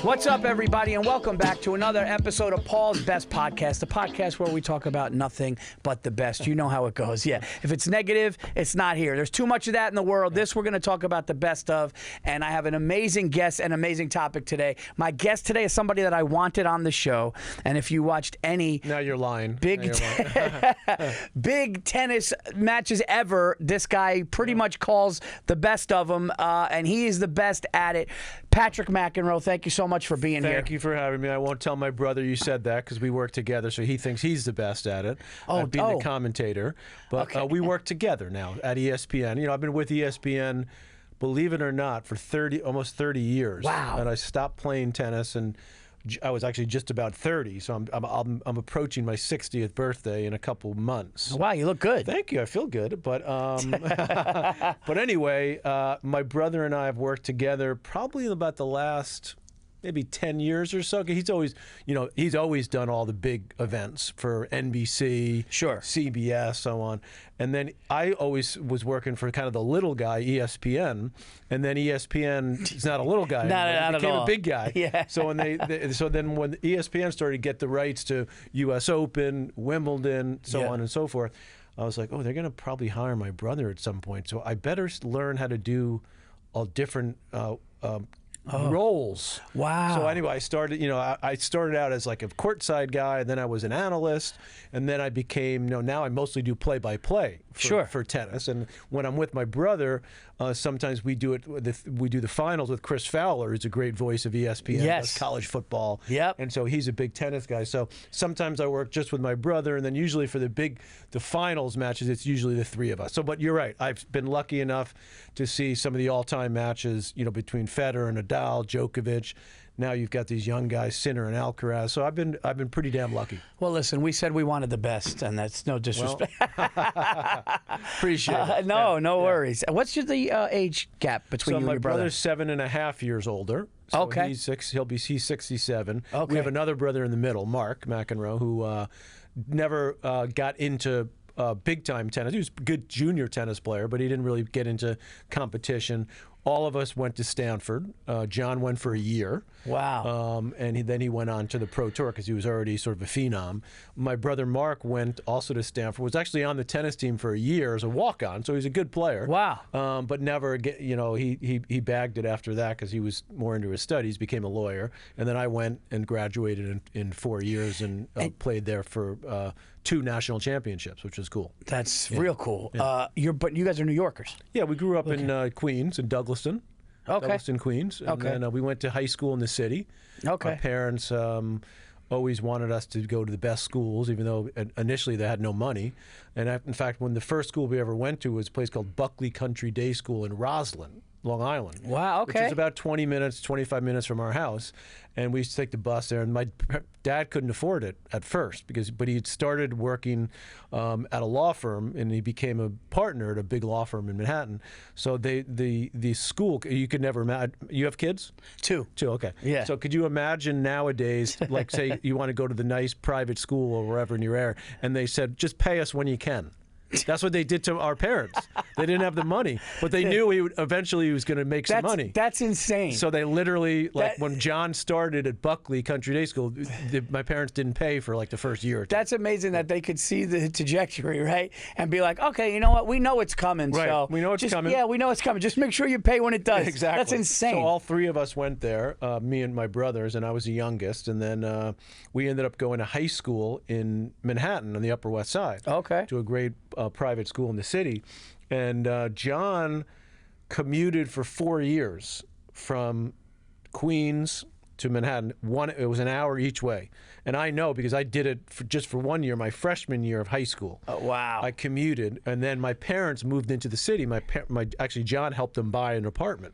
What's up, everybody, and welcome back to another episode of Paul's Best Podcast, the podcast where we talk about nothing but the best. You know how it goes. Yeah, if it's negative, it's not here. There's too much of that in the world. This we're going to talk about the best of, and I have an amazing guest and amazing topic today. My guest today is somebody that I wanted on the show, and if you watched any now you're lying. Big tennis matches ever, this guy pretty much calls the best of them, and he is the best at it. Patrick McEnroe, thank you so much for being here. Thank you for having me. I won't tell my brother you said that because we work together, so he thinks he's the best at it. I've been the commentator, but we work together now at ESPN. You know, I've been with ESPN, believe it or not, for almost 30 years. Wow. And I stopped playing tennis, and I was actually just about 30, so I'm approaching my 60th birthday in a couple months. Wow, you look good. Thank you. I feel good, but but anyway, my brother and I have worked together probably about the last maybe 10 years or so. He's always done all the big events for NBC, sure, CBS, so on. And then I always was working for kind of the little guy, ESPN, and then ESPN is not a little guy, not became a big guy. Yeah. So when so then when ESPN started to get the rights to U.S. Open, Wimbledon, so on and so forth, I was like, oh, they're going to probably hire my brother at some point. So I better learn how to do all different roles. Wow. So anyway, I started out as like a courtside guy, then I was an analyst, and then I became, now I mostly do play-by-play for tennis. And when I'm with my brother, sometimes we do the finals with Chris Fowler, who's a great voice of ESPN, does college football. Yep. And so he's a big tennis guy. So sometimes I work just with my brother, and then usually for the finals matches, it's usually the three of us. So, but you're right. I've been lucky enough to see some of the all-time matches, between Federer and Nadal, Djokovic. Now you've got these young guys, Sinner and Alcaraz. So I've been pretty damn lucky. Well, listen, we said we wanted the best, and that's no disrespect. Appreciate it. No worries. What's the age gap between you and your brother? So my brother's 7.5 years older. So okay. He's 67. Okay. We have another brother in the middle, Mark McEnroe, who never got into big-time tennis. He was a good junior tennis player, but he didn't really get into competition. All of us went to Stanford. John went for a year. Wow. And then he went on to the Pro Tour because he was already sort of a phenom. My brother Mark went also to Stanford, was actually on the tennis team for a year as a walk-on, so he's a good player. Wow. But never, he bagged it after that because he was more into his studies, became a lawyer. And then I went and graduated in 4 years and played there for 2 national championships, which was cool. That's real cool. Yeah. But you guys are New Yorkers. Yeah, we grew up in Queens, in Douglaston. Okay. Douglaston, Queens. And then we went to high school in the city. Okay. My parents always wanted us to go to the best schools, even though initially they had no money. And in fact, when the first school we ever went to was a place called Buckley Country Day School in Roslyn, Long Island. Wow, okay. Which is about 25 minutes from our house. And we used to take the bus there. And my dad couldn't afford it at first, but he had started working at a law firm, and he became a partner at a big law firm in Manhattan. So the school, you could never imagine. You have kids? Two, okay. Yeah. So could you imagine nowadays, like say you want to go to the nice private school or wherever in your area, and they said, just pay us when you can. That's what they did to our parents. They didn't have the money, but they knew he was going to make some money. That's insane. So they literally, when John started at Buckley Country Day School, my parents didn't pay for like the first year or two. That's amazing that they could see the trajectory, right? And be like, okay, you know what? We know it's coming. Right. So we know it's coming. Yeah, we know it's coming. Just make sure you pay when it does. Exactly. That's insane. So all 3 of us went there, me and my brothers, and I was the youngest. And then we ended up going to high school in Manhattan on the Upper West Side. Okay. To a great private school in the city. And John commuted for 4 years from Queens to Manhattan. It was an hour each way. And I know because I did it just for 1 year, my freshman year of high school. Oh, wow. I commuted, and then my parents moved into the city. Actually, John helped them buy an apartment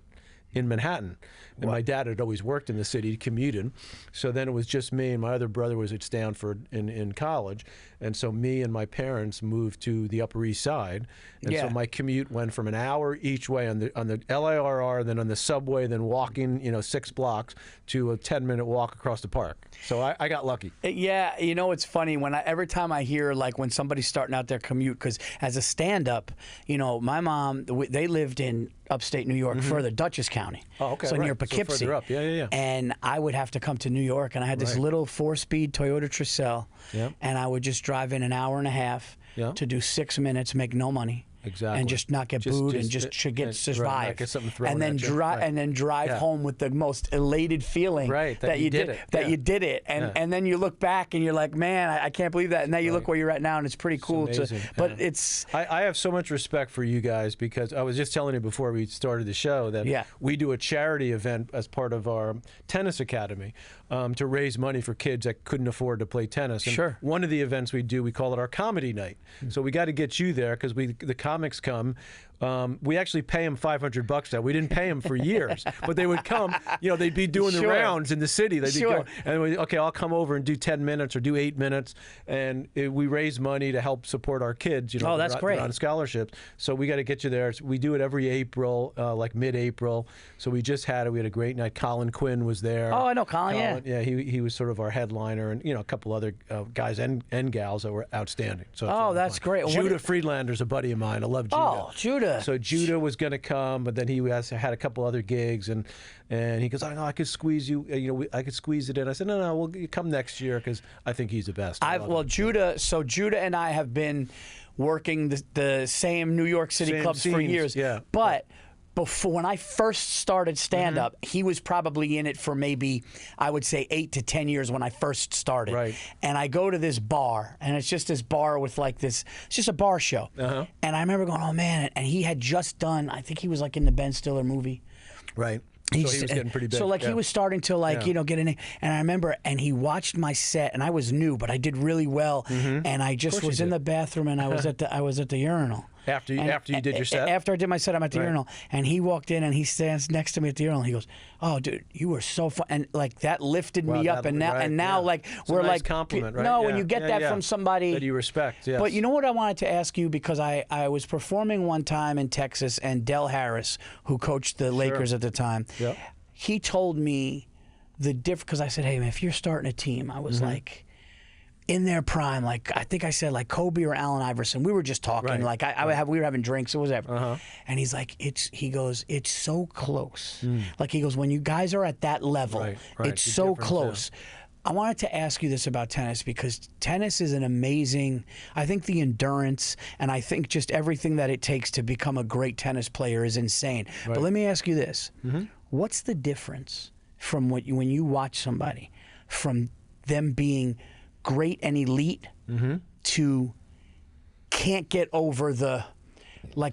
in Manhattan. And my dad had always worked in the city, commuted. So then it was just me, and my other brother was at Stanford in college. And so me and my parents moved to the Upper East Side. And so my commute went from an hour each way on the LIRR, then on the subway, then walking 6 blocks to a 10-minute walk across the park. So I got lucky. Yeah, it's funny every time I hear when somebody's starting out their commute, because as a stand-up, my mom, they lived in upstate New York, further, Dutchess County. Oh, okay. So right. near Poughkeepsie. So further up. Yeah. And I would have to come to New York, and I had this little 4-speed Toyota Tercel, and I would just drive in an hour and a half to do 6 minutes, make no money. Exactly. And just not get booed and just survive. Right, get something thrown and then at you. and then drive home with the most elated feeling that you did it. That you did it. And then you look back and you're like, man, I can't believe that. And now you look where you're at now, and it's pretty cool. But it's I have so much respect for you guys, because I was just telling you before we started the show that we do a charity event as part of our tennis academy to raise money for kids that couldn't afford to play tennis. And one of the events we do, we call it our comedy night. So we got to get you there, because the comics come. We actually pay them $500 now. We didn't pay them for years, but they would come. They'd be doing the rounds in the city. They'd be going, and I'll come over and do 10 minutes or do 8 minutes, and we raise money to help support our kids. Oh, that's great. On scholarships. So we got to get you there. We do it every April, like mid-April. So we just had it. We had a great night. Colin Quinn was there. Oh, I know Colin. Yeah, he was sort of our headliner, and a couple other guys and gals that were outstanding. So that's great. Judah Friedlander's a buddy of mine. I love Judah. Oh, Judah. So Judah was going to come, but then he had a couple other gigs, and he goes, "I know I could squeeze you. I could squeeze it in." I said, "No, we'll come next year, because I think he's the best." Judah. So Judah and I have been working the same New York City clubs for years. Yeah, but. Before, when I first started stand-up, he was probably in it for maybe, I would say, 8 to 10 years when I first started. Right. And I go to this bar, and it's just this bar with it's just a bar show. And I remember going, oh, man, and he had just done, I think he was like in the Ben Stiller movie. Right. So he was getting pretty big. So he was starting to get in. And I remember, and he watched my set, and I was new, but I did really well. And I just was in the bathroom, and I was at the urinal. After you did your set? After I did my set, I'm at the urinal, and he walked in, and he stands next to me at the urinal. And he goes, "Oh, dude, you were so fun," and that lifted me up. And now, we're nice compliment, right? No, when you get that from somebody that you respect. Yes. But you know what I wanted to ask you, because I was performing one time in Texas, and Del Harris, who coached the Lakers at the time, he told me the difference, because I said, "Hey, man, if you're starting a team," I was like, in their prime, I think I said Kobe or Allen Iverson. We were just talking, we were having drinks or whatever. And he's like, he goes, it's so close. He goes, when you guys are at that level, it's so close. I wanted to ask you this about tennis, because tennis is an amazing, I think the endurance, and I think just everything that it takes to become a great tennis player is insane. But let me ask you this. What's the difference from when you watch somebody, from them being great and elite to can't get over the,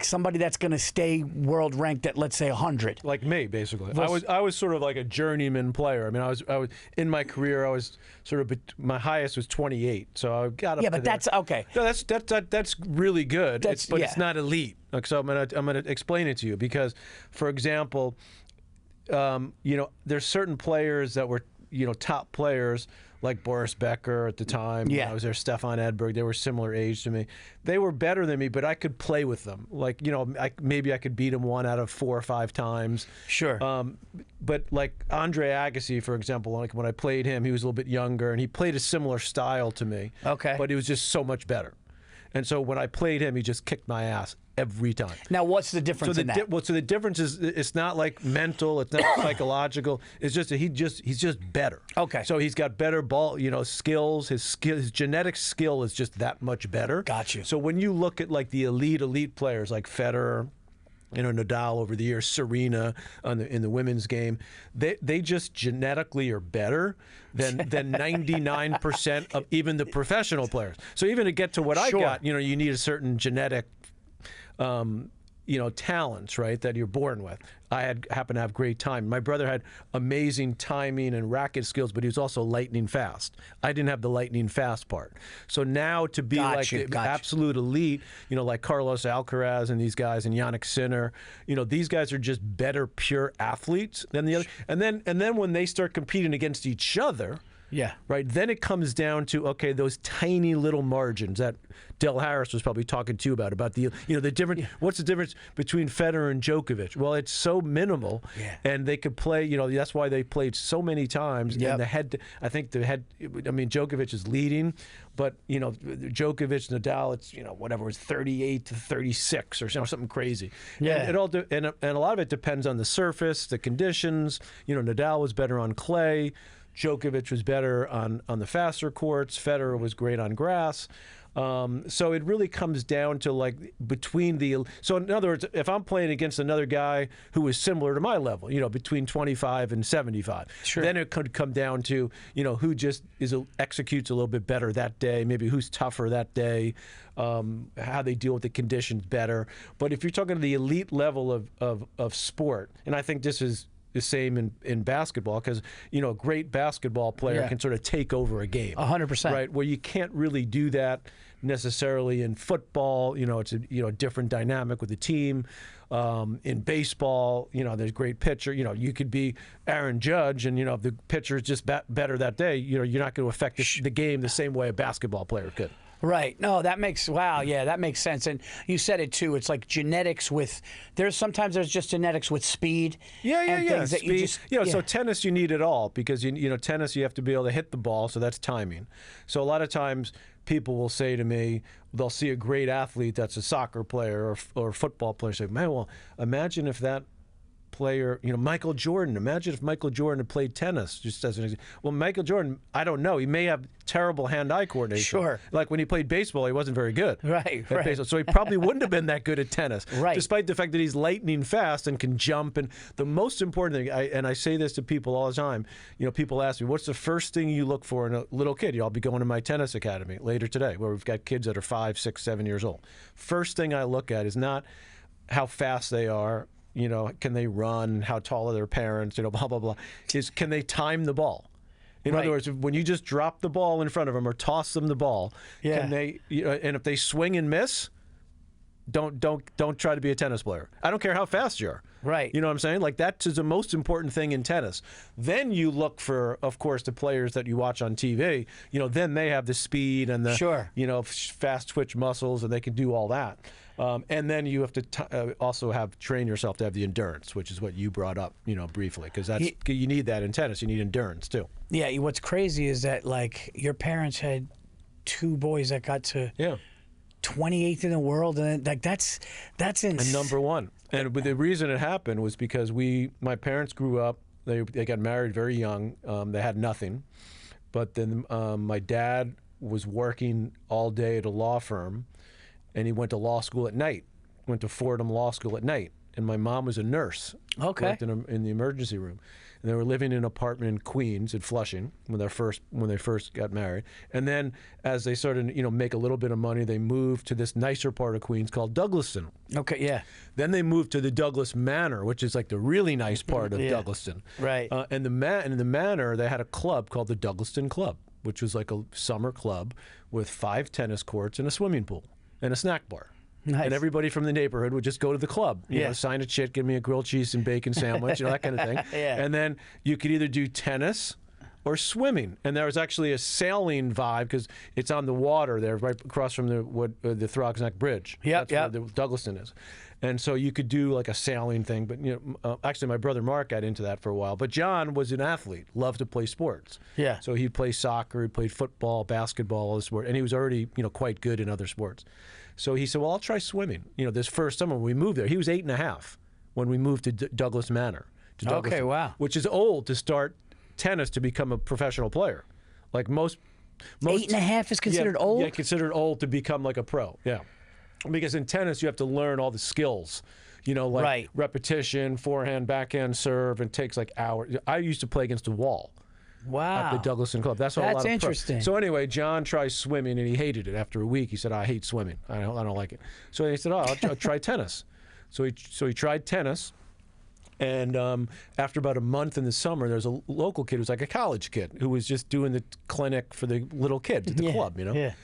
somebody that's going to stay world ranked at, let's say, 100? Like me, basically. I was sort of like a journeyman player. I mean, I was in my career, I was sort of, my highest was 28, so I got up to that's okay. No, that's really good. But it's not elite. So I'm gonna explain it to you, because, for example, there's certain players that were top players, like Boris Becker at the time. I was there, Stefan Edberg. They were similar age to me. They were better than me, but I could play with them. Maybe I could beat them 1 out of 4 or 5 times. Sure. But like Andre Agassi, for example, when I played him, he was a little bit younger, and he played a similar style to me. Okay. But he was just so much better. And so when I played him, he just kicked my ass every time. Now, what's the difference in that? So the difference is, it's not mental, it's not psychological. It's just that he's just better. Okay. So he's got better ball, skills. His genetic skill is just that much better. Got you. So when you look at the elite players like Federer, Nadal over the years, Serena in the women's game, they just genetically are better than 99% of even the professional players. So even to get to what I got, you need a certain genetic talents, right, that you're born with. I happened to have great time. My brother had amazing timing and racket skills, but he was also lightning fast. I didn't have the lightning fast part. So now to be the absolute elite, like Carlos Alcaraz and these guys, and Yannick Sinner, these guys are just better pure athletes than the other. And then when they start competing against each other, Yeah. Right. Then it comes down to, okay, those tiny little margins that Del Harris was probably talking to you about the, the difference. Yeah. What's the difference between Federer and Djokovic? Well, it's so minimal, and they could play. That's why they played so many times. And Djokovic is leading, but Djokovic, Nadal, it's whatever, it's 38-36 or something crazy. Yeah. And a lot of it depends on the surface, the conditions. Nadal was better on clay. Djokovic was better on the faster courts. Federer was great on grass. So it really comes down to so in other words, if I'm playing against another guy who is similar to my level, between 25 and 75, sure. Then it could come down to, who just executes a little bit better that day, maybe who's tougher that day, how they deal with the conditions better. But if you're talking the elite level of sport, and I think this is the same in basketball, because a great basketball player can sort of take over a game 100%, right, where you can't really do that necessarily in football. It's a different dynamic with the team. In baseball, there's great pitcher. You could be Aaron Judge, and if the pitcher is just better that day, you're not going to affect the game the same way a basketball player could. Right. No, that makes sense. And you said it too. It's like genetics sometimes there's just genetics with speed. Yeah. Speed. So tennis you need it all, because tennis you have to be able to hit the ball, so that's timing. So a lot of times people will say to me, they'll see a great athlete that's a soccer player or a football player, say, man, well, imagine if that player, Michael Jordan. Imagine if Michael Jordan had played tennis, just as an example. Well, Michael Jordan, I don't know. He may have terrible hand-eye coordination. Sure. Like when he played baseball, he wasn't very good. Right. Baseball. So he probably wouldn't have been that good at tennis. Right. Despite the fact that he's lightning fast and can jump. And the most important thing, and I say this to people all the time, people ask me, what's the first thing you look for in a little kid? I'll be going to my tennis academy later today, where we've got kids that are 5, 6, 7 years old. First thing I look at is not how fast they are, can they run? How tall are their parents? Blah, blah, blah. Is can they time the ball? In other words, when you just drop the ball in front of them or toss them the ball, can they? And if they swing and miss, don't try to be a tennis player. I don't care how fast you are. Right. You know what I'm saying? Like, that is the most important thing in tennis. Then you look for, of course, the players that you watch on TV. Then they have the speed and the fast twitch muscles, and they can do all that. And then you have to also train yourself to have the endurance, which is what you brought up, briefly, because you need that in tennis. You need endurance too. Yeah. What's crazy is that your parents had 2 boys that got to 28th in the world, and that's insane. And number 1. And the reason it happened was because my parents grew up. They got married very young. They had nothing, but then my dad was working all day at a law firm. And he went to law school at night, went to Fordham Law School at night. And my mom was a nurse, worked in the emergency room. And they were living in an apartment in Queens, in Flushing, when they first got married. And then as they started, make a little bit of money, they moved to this nicer part of Queens called Douglaston. Okay, yeah. Then they moved to the Douglas Manor, which is like the really nice part of Douglaston. Right. And in the Manor, they had a club called the Douglaston Club, which was like a summer club with 5 tennis courts and a swimming pool and a snack bar. Nice. And everybody from the neighborhood would just go to the club, sign a chick, give me a grilled cheese and bacon sandwich, that kind of thing. And then you could either do tennis or swimming. And there was actually a sailing vibe, because it's on the water there, right across from the Throgs Neck Bridge. That's where the Douglaston is. And so you could do like a sailing thing. But actually, my brother Mark got into that for a while. But John was an athlete, loved to play sports. Yeah. So he'd play soccer, he played football, basketball, all the sport, and he was already quite good in other sports. So he said, well, I'll try swimming. This first summer when we moved there, he was 8.5 when we moved to Douglas Manor. Okay, wow. Which is old to start tennis to become a professional player. Like most 8.5 is considered old? Yeah, considered old to become like a pro. Yeah. Because in tennis, you have to learn all the skills, repetition, forehand, backhand, serve, and it takes like hours. I used to play against the wall. Wow. At the Douglaston Club. That's interesting. So anyway, John tries swimming, and he hated it. After a week, he said, I hate swimming. I don't like it. So he said, I'll try tennis. So he tried tennis. And after about a month in the summer, there's a local kid who's like a college kid who was just doing the clinic for the little kids at the club, Yeah.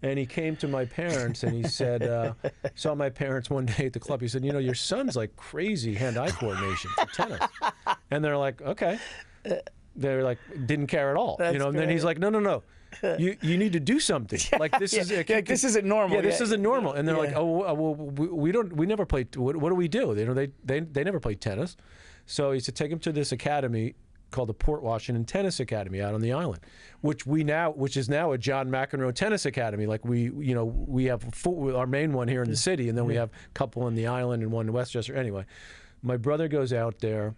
And he came to my parents and he said, saw my parents one day at the club. He said, your son's like crazy hand-eye coordination for tennis. And they're like, okay. they're like didn't care at all. That's And then he's like, no. You need to do something. Like this is this isn't normal. Yeah, this isn't normal. And they're like, oh, well, we never played. What do we do? They never played tennis. So he said, take him to this academy called the Port Washington Tennis Academy out on the island, which is now a John McEnroe Tennis Academy. Like we have our main one here in the city, and then we have a couple on the island and one in Westchester. Anyway, my brother goes out there.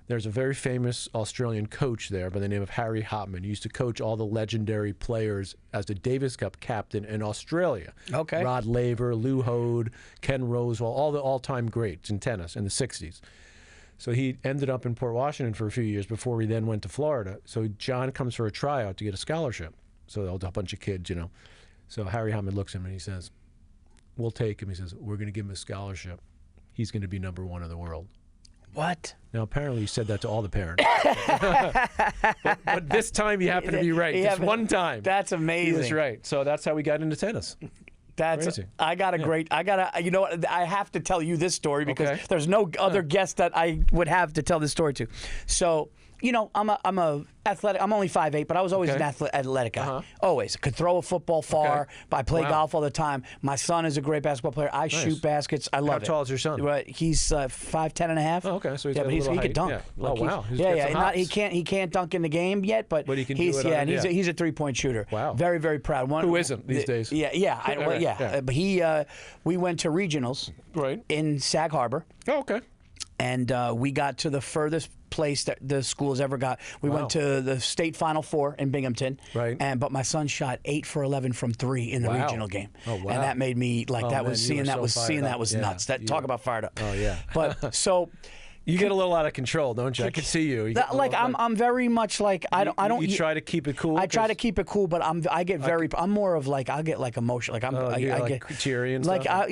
There's a very famous Australian coach there by the name of Harry Hopman. He used to coach all the legendary players as the Davis Cup captain in Australia. Okay. Rod Laver, Lou Hode, Ken Rosewall, all the all-time greats in tennis in the 60s. So he ended up in Port Washington for a few years before he then went to Florida. So John comes for a tryout to get a scholarship. So a bunch of kids, So Harry Hopman looks at him and he says, we'll take him. He says, we're going to give him a scholarship. He's going to be #1 in the world. What? Now, apparently, he said that to all the parents. but this time, he happened to be right. Just one time. That's amazing. He was right. So that's how we got into tennis. That's crazy. I have to tell you this story because there's no other guest that I would have to tell this story to. So, I'm a athletic. I'm only 5'8", but I was always an athletic guy. Always could throw a football far. I play golf all the time. My son is a great basketball player. I shoot baskets. I love it. How tall is your son? He's 5'10" and a half. Oh, okay, so he's but he could dunk. Yeah. Like wow. He can't dunk in the game yet, but he can do it. And he's a 3-point shooter. Wow. Very, very proud. Who isn't these days? Yeah. But we went to regionals in Sag Harbor. Oh, okay. And we got to the furthest place that the school has ever got. We went to the state Final Four in Binghamton. Right. But my son shot 8 for 11 from 3 in the regional game. Oh, wow. And that made me like seeing that was nuts. Talk about fired up. Oh yeah. But so. You get a little out of control, don't you? I can see you. I'm very much like I don't. You try to keep it cool. I try to keep it cool, but I'm more of like I'll get like emotional. Like I get cheery and like stuff.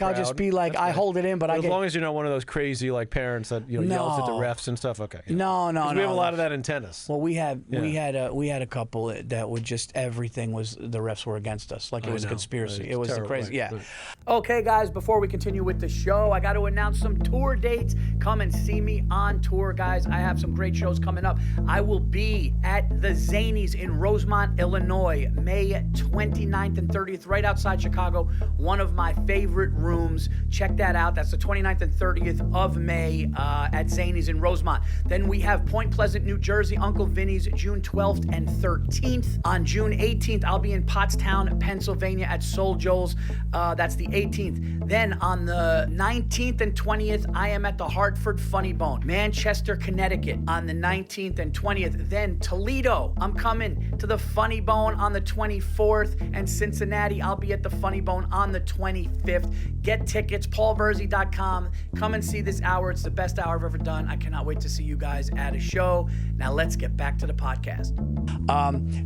I'll just be like I hold it in, but as long as you're not one of those crazy like parents that yells at the refs and stuff. Okay. No. We have a lot of that in tennis. Well, we had a couple that would just everything was the refs were against us. Like it was a conspiracy. It was terrible. crazy. Yeah. Okay, guys. Before we continue with the show, I got to announce some tour dates. Come and see me on tour, guys. I have some great shows coming up. I will be at the Zanies in Rosemont, Illinois, May 29th and 30th, right outside Chicago. One of my favorite rooms. Check that out. That's the 29th and 30th of May at Zanies in Rosemont. Then we have Point Pleasant, New Jersey, Uncle Vinny's, June 12th and 13th. On June 18th, I'll be in Pottstown, Pennsylvania at Soul Joel's. That's the 18th. Then on the 19th and 20th, I am at the Hartford Funny Bone, Manchester, Connecticut on the 19th and 20th. Then Toledo, I'm coming to the Funny Bone on the 24th. And Cincinnati, I'll be at the Funny Bone on the 25th. Get tickets, paulvirzi.com. Come and see this hour. It's the best hour I've ever done. I cannot wait to see you guys at a show. Now let's get back to the podcast.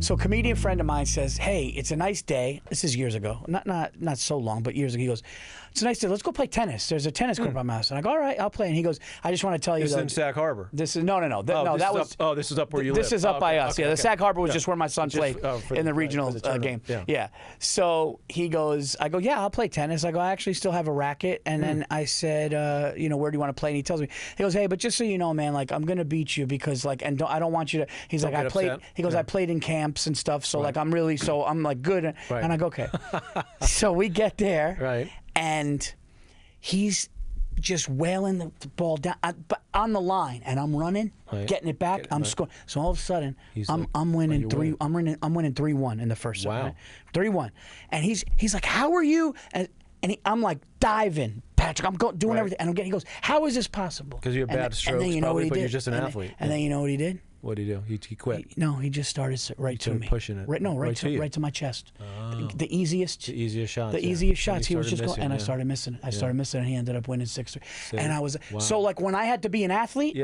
So a comedian friend of mine says, hey, it's a nice day. This is years ago. Not so long, but years ago. He goes, it's a nice day. Let's go play tennis. There's a tennis court by my house. And I go, all right, I'll play. And he goes, I just want to tell you. This is in Sag Harbor. This is no. This is up where you live. This is up by us. The Sag Harbor was just where my son played in the regional game. Yeah. So he goes, I go, yeah, I'll play tennis. I go, I actually still have a racket. And then I said, where do you want to play? And he tells me, he goes, hey, but just so you know, man, like I'm gonna beat you because like, and I don't want you to. He's like, I played. Upset. He goes, I played in camps and stuff. So like, I'm like good. And I go, okay. So we get there. Right. And he's just wailing the ball down on the line, and I'm running, getting it back. I'm scoring. So all of a sudden, I'm winning 3. I'm winning 3-1 in the first set. Right? 3-1, and he's like, "How are you?" And I'm like diving, Patrick. I'm doing everything, and he goes, "How is this possible?" Because you have bad strokes, probably, but you're just an athlete. And then you know what he did? What did he do? He quit. No, he just started right to me. Pushing it. Right to my chest. The easiest shots. The easiest shots. He was just going, and I started missing it. I started missing it, and he ended up winning 6-3. And I was so like when I had to be an athlete,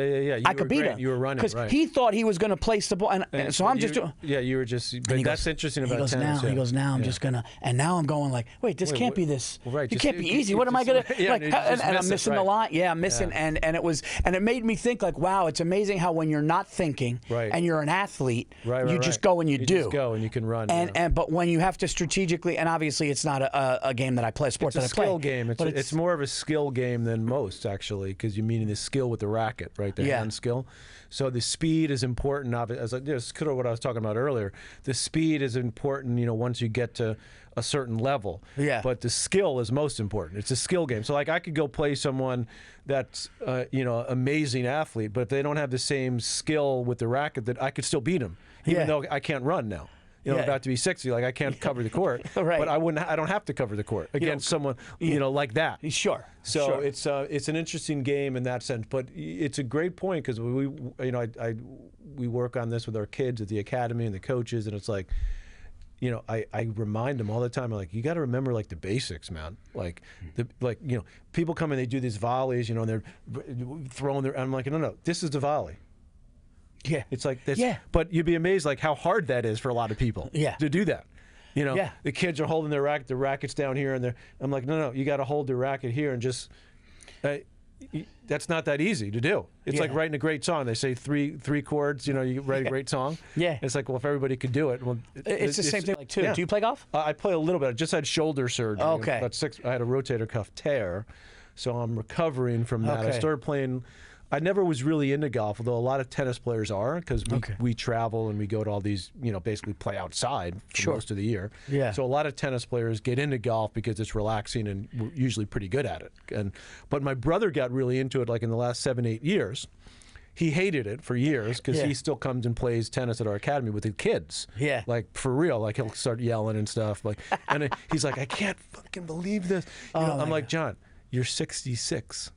I could beat him. You were running because he thought he was going to place the ball, and so I'm just doing. Yeah, you were just. But that's interesting about tennis. He goes, now I'm just gonna, and now I'm going like, wait, this can't be this. You can't be easy. What am I gonna like? And I'm missing the line. Yeah, I'm missing, and it made me think like, wow, it's amazing how when you're not thinking. thinking, Right. and you're an athlete, Right, you just go and you do. Just go and you can run. But when you have to strategically, and obviously it's not a game that I play, a sport it's that I play. It's a skill game. It's more of a skill game than most, actually, because you're meaning the skill with the racket, right? The hand skill. So the speed is important. As kind of what I was talking about earlier. The speed is important, once you get to a certain level. Yeah. But the skill is most important. It's a skill game. So like I could go play someone that's amazing athlete, but if they don't have the same skill with the racket, that I could still beat them, even though I can't run now. About to be 60, like I can't cover the court, right. But I don't have to cover the court against someone like that. Sure. So it's an interesting game in that sense, but it's a great point because we work on this with our kids at the academy and the coaches, and it's like, I remind them all the time. I'm like, you got to remember like the basics, man. Like people come and they do these volleys, and they're throwing their. I'm like, no, this is the volley. Yeah, it's like this. Yeah. But you'd be amazed like how hard that is for a lot of people. Yeah. To do that. The kids are holding their racket. The racket's down here, and I'm like, no, you got to hold the racket here and just. That's not that easy to do. It's like writing a great song. They say three chords. You write a great song. Yeah. It's like, well, if everybody could do it, well, it's the same thing. Like too. Yeah. Do you play golf? I play a little bit. I just had shoulder surgery. Okay. I had a rotator cuff tear, so I'm recovering from that. Okay. I started playing. I never was really into golf, although a lot of tennis players are, because we travel and we go to all these, basically play outside for most of the year. Yeah. So a lot of tennis players get into golf because it's relaxing and we're usually pretty good at it. But my brother got really into it like in the last 7-8 years. He hated it for years because he still comes and plays tennis at our academy with the kids. Yeah. Like, for real. Like, he'll start yelling and stuff. Like, and he's like, I can't fucking believe this. I'm like, John, you're 66.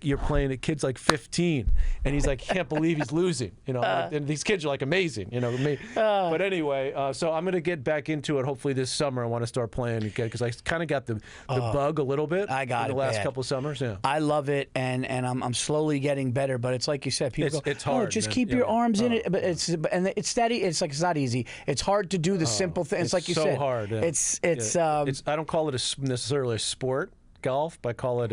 You're playing a kid's like 15, and he's like, can't believe he's losing. And these kids are like amazing. But anyway, so I'm gonna get back into it. Hopefully this summer, I want to start playing again because I kind of got the bug a little bit. I got in the last couple of summers. Yeah, I love it, and I'm slowly getting better. But it's like you said, people it's hard. Just keep your arms in it. But it's steady. It's like it's not easy. It's hard to do the simple things. It's like you said. It's so hard. Yeah. It's I don't call it necessarily a sport. Golf, but I call it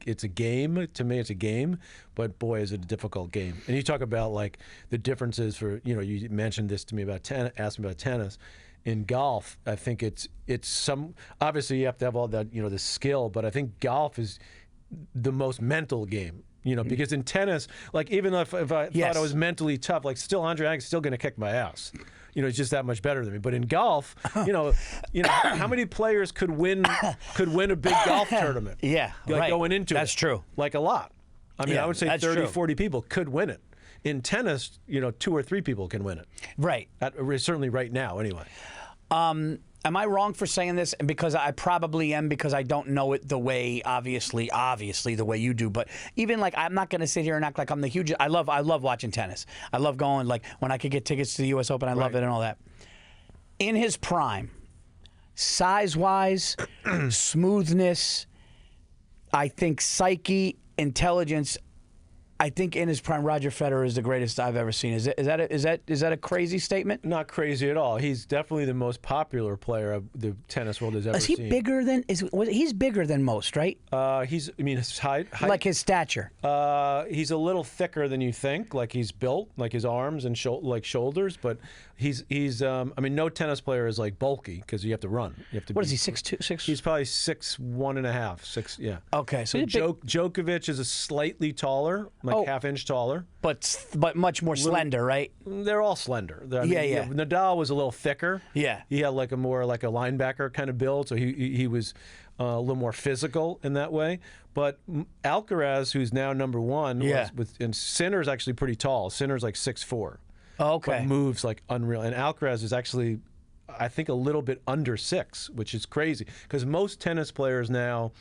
it's a game. To me, it's a game, but boy, is it a difficult game. And you talk about like the differences for you mentioned this to me about tennis, asked me about tennis. In golf, I think it's some obviously you have to have all that the skill, but I think golf is the most mental game. Because in tennis, like even if I thought I was mentally tough, like still Andre Agassi's still going to kick my ass. He's just that much better than me. But in golf, how many players could win a big golf tournament? Yeah, right. Going into That's true. Like a lot. I mean, I would say 30, true. 40 people could win it. In tennis, 2 or 3 people can win it. Right. Certainly right now, anyway. Am I wrong for saying this? Because I probably am, because I don't know it the way, obviously, the way you do. But even like, I'm not going to sit here and act like I'm the huge. I love watching tennis. I love going, like when I could get tickets to the U.S. Open. I love it and all that. In his prime, size-wise, smoothness, I think psyche, intelligence. I think in his prime, Roger Federer is the greatest I've ever seen. Is that a crazy statement? Not crazy at all. He's definitely the most popular player the tennis world has ever seen. Is he bigger than? He's bigger than most, right? His height. Like his stature. He's a little thicker than you think. Like he's built, like his arms and shoulders. But he's. No tennis player is like bulky because you have to run. You have to. What is he? 6'2", 6"? He's probably 6'1.5", 6. Yeah. Okay, so Djokovic is a slightly taller. Like half-inch taller, but much more slender, right? They're all slender. Yeah. Nadal was a little thicker. Yeah, he had like a more like a linebacker kind of build, so he was a little more physical in that way. But Alcaraz, who's now number 1, and Sinner's actually pretty tall. Sinner's like 6'4". Okay, but moves like unreal. And Alcaraz is actually, I think, a little bit under 6, which is crazy because most tennis players now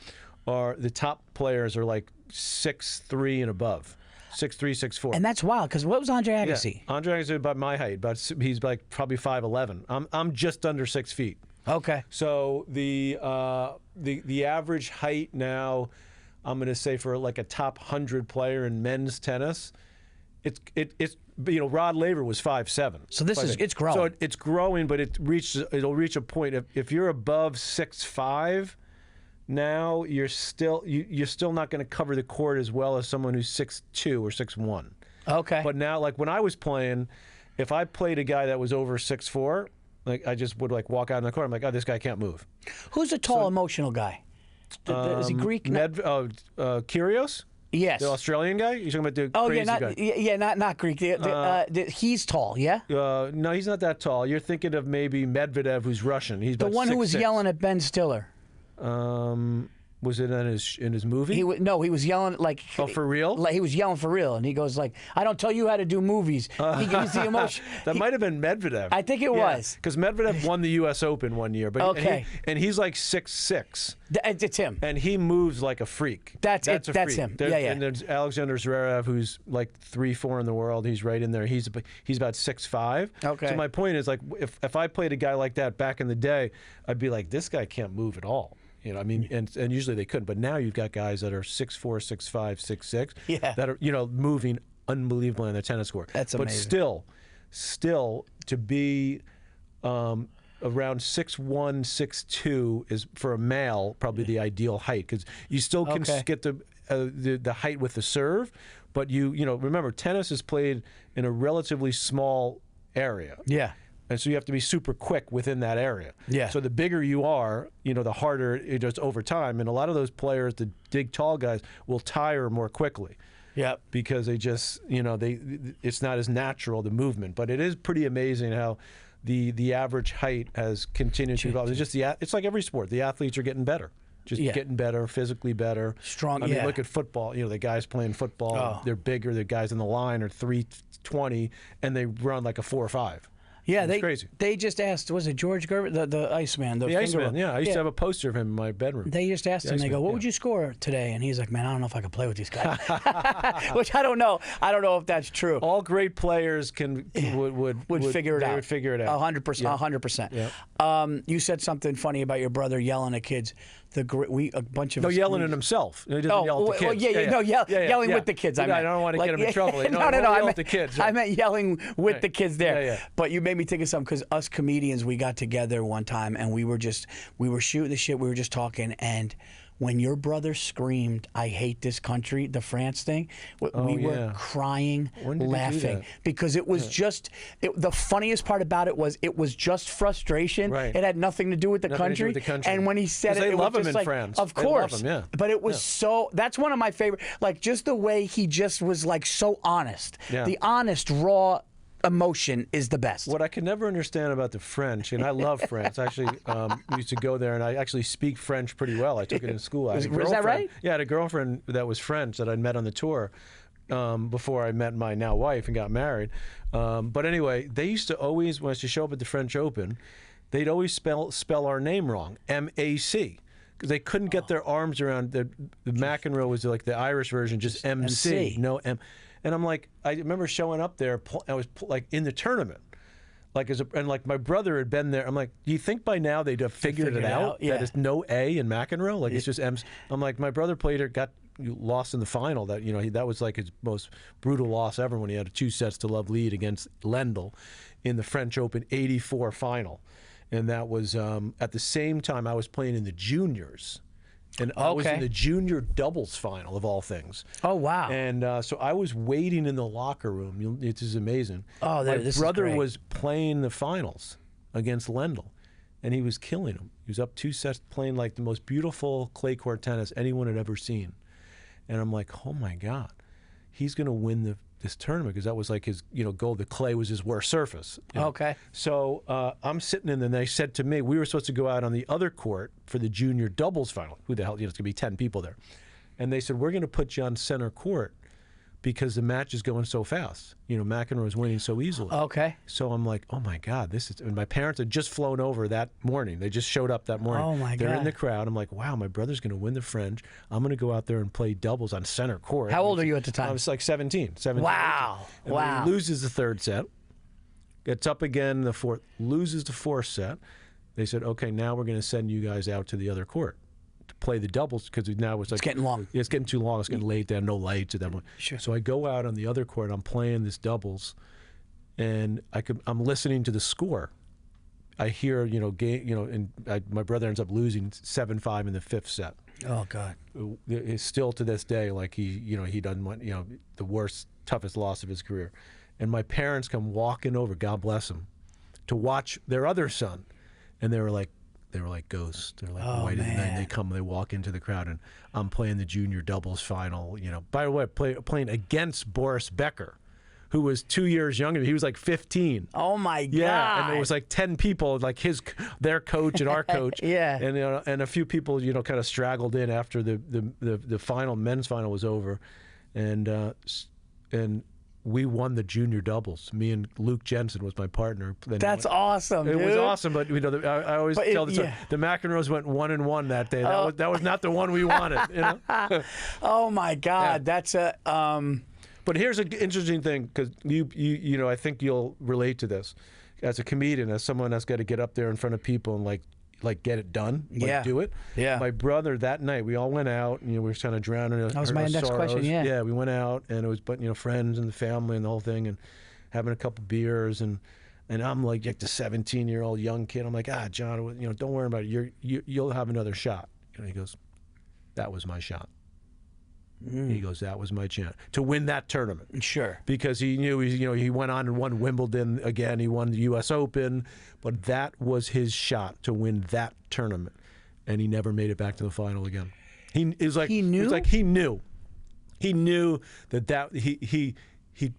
the top players are like 6'3" and above. 6'3", 6'4". And that's wild, because what was Andre Agassi? Yeah. Andre Agassi is about my height. He's like probably 5'11". I'm just under 6 feet. Okay. So the average height now, I'm going to say for like a top 100 player in men's tennis, it's Rod Laver was 5'7". So it's growing. So it's growing, but it'll reach a point if you're above 6'5". Now you're still not going to cover the court as well as someone who's 6'2" or 6'1". Okay. But now, like when I was playing, if I played a guy that was over 6'4", like I just would like walk out in the corner. I'm like, oh, this guy can't move. Who's the tall, emotional guy? Is he Greek? Kyrgios? Yes. The Australian guy? You're talking about the crazy guy? Not Greek. He's tall, yeah? No, he's not that tall. You're thinking of maybe Medvedev, who's Russian. He's the about one who 6'6". was yelling at Ben Stiller. Was it in his movie? He was yelling like. Oh, for real? Like he was yelling for real, and he goes like, "I don't tell you how to do movies." He gives the emotion. That might have been Medvedev. I think it was because Medvedev won the U.S. Open one year, but and he's like 6'6". It's him, and he moves like a freak. That's him. And there's Alexander Zverev, who's like 3-4 in the world. He's right in there. He's about 6'5". Okay. So my point is, like, if I played a guy like that back in the day, I'd be like, this guy can't move at all. You know, I mean, and usually they couldn't. But now you've got guys that are 6'4", 6'5", 6'6", that are, you know, moving unbelievably on the tennis court. That's amazing. But still to be around 6'1", 6'2" is for a male probably the ideal height, because you still can get the height with the serve, but you know, remember, tennis is played in a relatively small area. Yeah. And so you have to be super quick within that area. Yeah. So the bigger you are, you know, the harder it is over time. And a lot of those players, the big, tall guys, will tire more quickly. Yeah. Because they just, you know, it's not as natural, the movement. But it is pretty amazing how the average height has continued to evolve. It's just it's like every sport. The athletes are getting better. Just getting better, physically better. Strong. I mean, look at football. You know, the guys playing football, they're bigger. The guys on the line are 320, and they run like a 4.5. Yeah, it's crazy. They just asked, was it George Gervin, the Iceman? The Iceman, yeah. I used to have a poster of him in my bedroom. They just asked him, they go, what would you score today? And he's like, man, I don't know if I could play with these guys. Which I don't know. I don't know if that's true. All great players would figure it out. They would figure it out. 100%. Yeah. You said something funny about your brother yelling at kids. A bunch of us yelling at himself. He doesn't yell at the kids. Yelling with the kids. I don't want to get him in trouble. No. I meant the kids. I meant yelling with the kids there. Yeah. But you made me think of something, because us comedians, we got together one time and we were shooting the shit. We were just talking, and when your brother screamed, "I hate this country," the France thing, we were crying, laughing, because it was just the funniest part about it was just frustration. Right. It had nothing to do with the country. And when he said it, they it love was him just in like, France. of course. They love him, But it was so. That's one of my favorite. Like, just the way he just was like so honest. Yeah. The honest, raw emotion is the best. What I can never understand about the French, and I love France. I actually used to go there, and I actually speak French pretty well. I took it in school. Is that right? Yeah, I had a girlfriend that was French that I'd met on the tour before I met my now wife and got married. But anyway, they used to always, when I used to show up at the French Open, they'd always spell our name wrong, M-A-C. Because they couldn't get their arms around the McEnroe was like the Irish version, just MC. No M. And I'm like, I remember showing up there. I was like in the tournament, like and like my brother had been there. I'm like, do you think by now they'd have figured it out that it's no A in McEnroe? Like it's just M. I'm like, my brother played it, got lost in the final. That that was like his most brutal loss ever, when he had a 2-sets-to-love lead against Lendl in the French Open '84 final, and that was at the same time I was playing in the juniors. And I was in the junior doubles final, of all things. Oh, wow. And so I was waiting in the locker room. It is amazing. Oh, my brother was playing the finals against Lendl, and he was killing him. He was up 2 sets, playing like the most beautiful clay court tennis anyone had ever seen. And I'm like, oh, my God, he's going to win this tournament, because that was like his goal. The clay was his worst surface. Okay. So I'm sitting in there, and they said to me, we were supposed to go out on the other court for the junior doubles final. Who the hell, it's going to be 10 people there. And they said, we're going to put you on center court because the match is going so fast. McEnroe is winning so easily. Okay. So I'm like, oh my God, and my parents had just flown over that morning. They just showed up that morning. Oh my God. They're in the crowd. I'm like, wow, my brother's going to win the French. I'm going to go out there and play doubles on center court. How old are you at the time? I was like 17. Wow. 18. And he loses the third set. Gets up again in the fourth. Loses the fourth set. They said, okay, now we're going to send you guys out to the other court to play the doubles, because now it's getting long. Yeah, it's getting too long. It's getting late. They have no lights at that point. Sure. So I go out on the other court. I'm playing this doubles, and I'm listening to the score. I hear, my brother ends up losing 7-5 in the fifth set. Oh God. It's still to this day, like he done what, the worst, toughest loss of his career. And my parents come walking over, God bless them, to watch their other son. And they were like ghosts. They're like white at night. They come, they walk into the crowd, and I'm playing the junior doubles final. By the way, playing against Boris Becker, who was 2 years younger. He was like 15. Oh my God! Yeah, and there was like 10 people, like their coach and our coach. Yeah, and a few people, kind of straggled in after the final, men's final was over, and we won the junior doubles. Me and Luke Jensen was my partner. That's awesome. It dude. was awesome, but I always tell the story. The McEnroes went 1-1 that day. That was not the one we wanted. Oh my God, that's a. But here's an interesting thing, because you I think you'll relate to this as a comedian, as someone that's got to get up there in front of people and like get it done, do it. Yeah. My brother that night, we all went out. We were kind of drowning. That was my next question. Yeah. Yeah, we went out, and it was friends and the family and the whole thing, and having a couple beers, and I'm like the 17-year-old young kid. I'm like, John, don't worry about it. You'll have another shot. He goes, that was my shot. He goes, that was my chance to win that tournament. Sure. Because he knew, he went on and won Wimbledon again. He won the U.S. Open. But that was his shot to win that tournament. And he never made it back to the final again. He knew? It was like he knew. He knew that he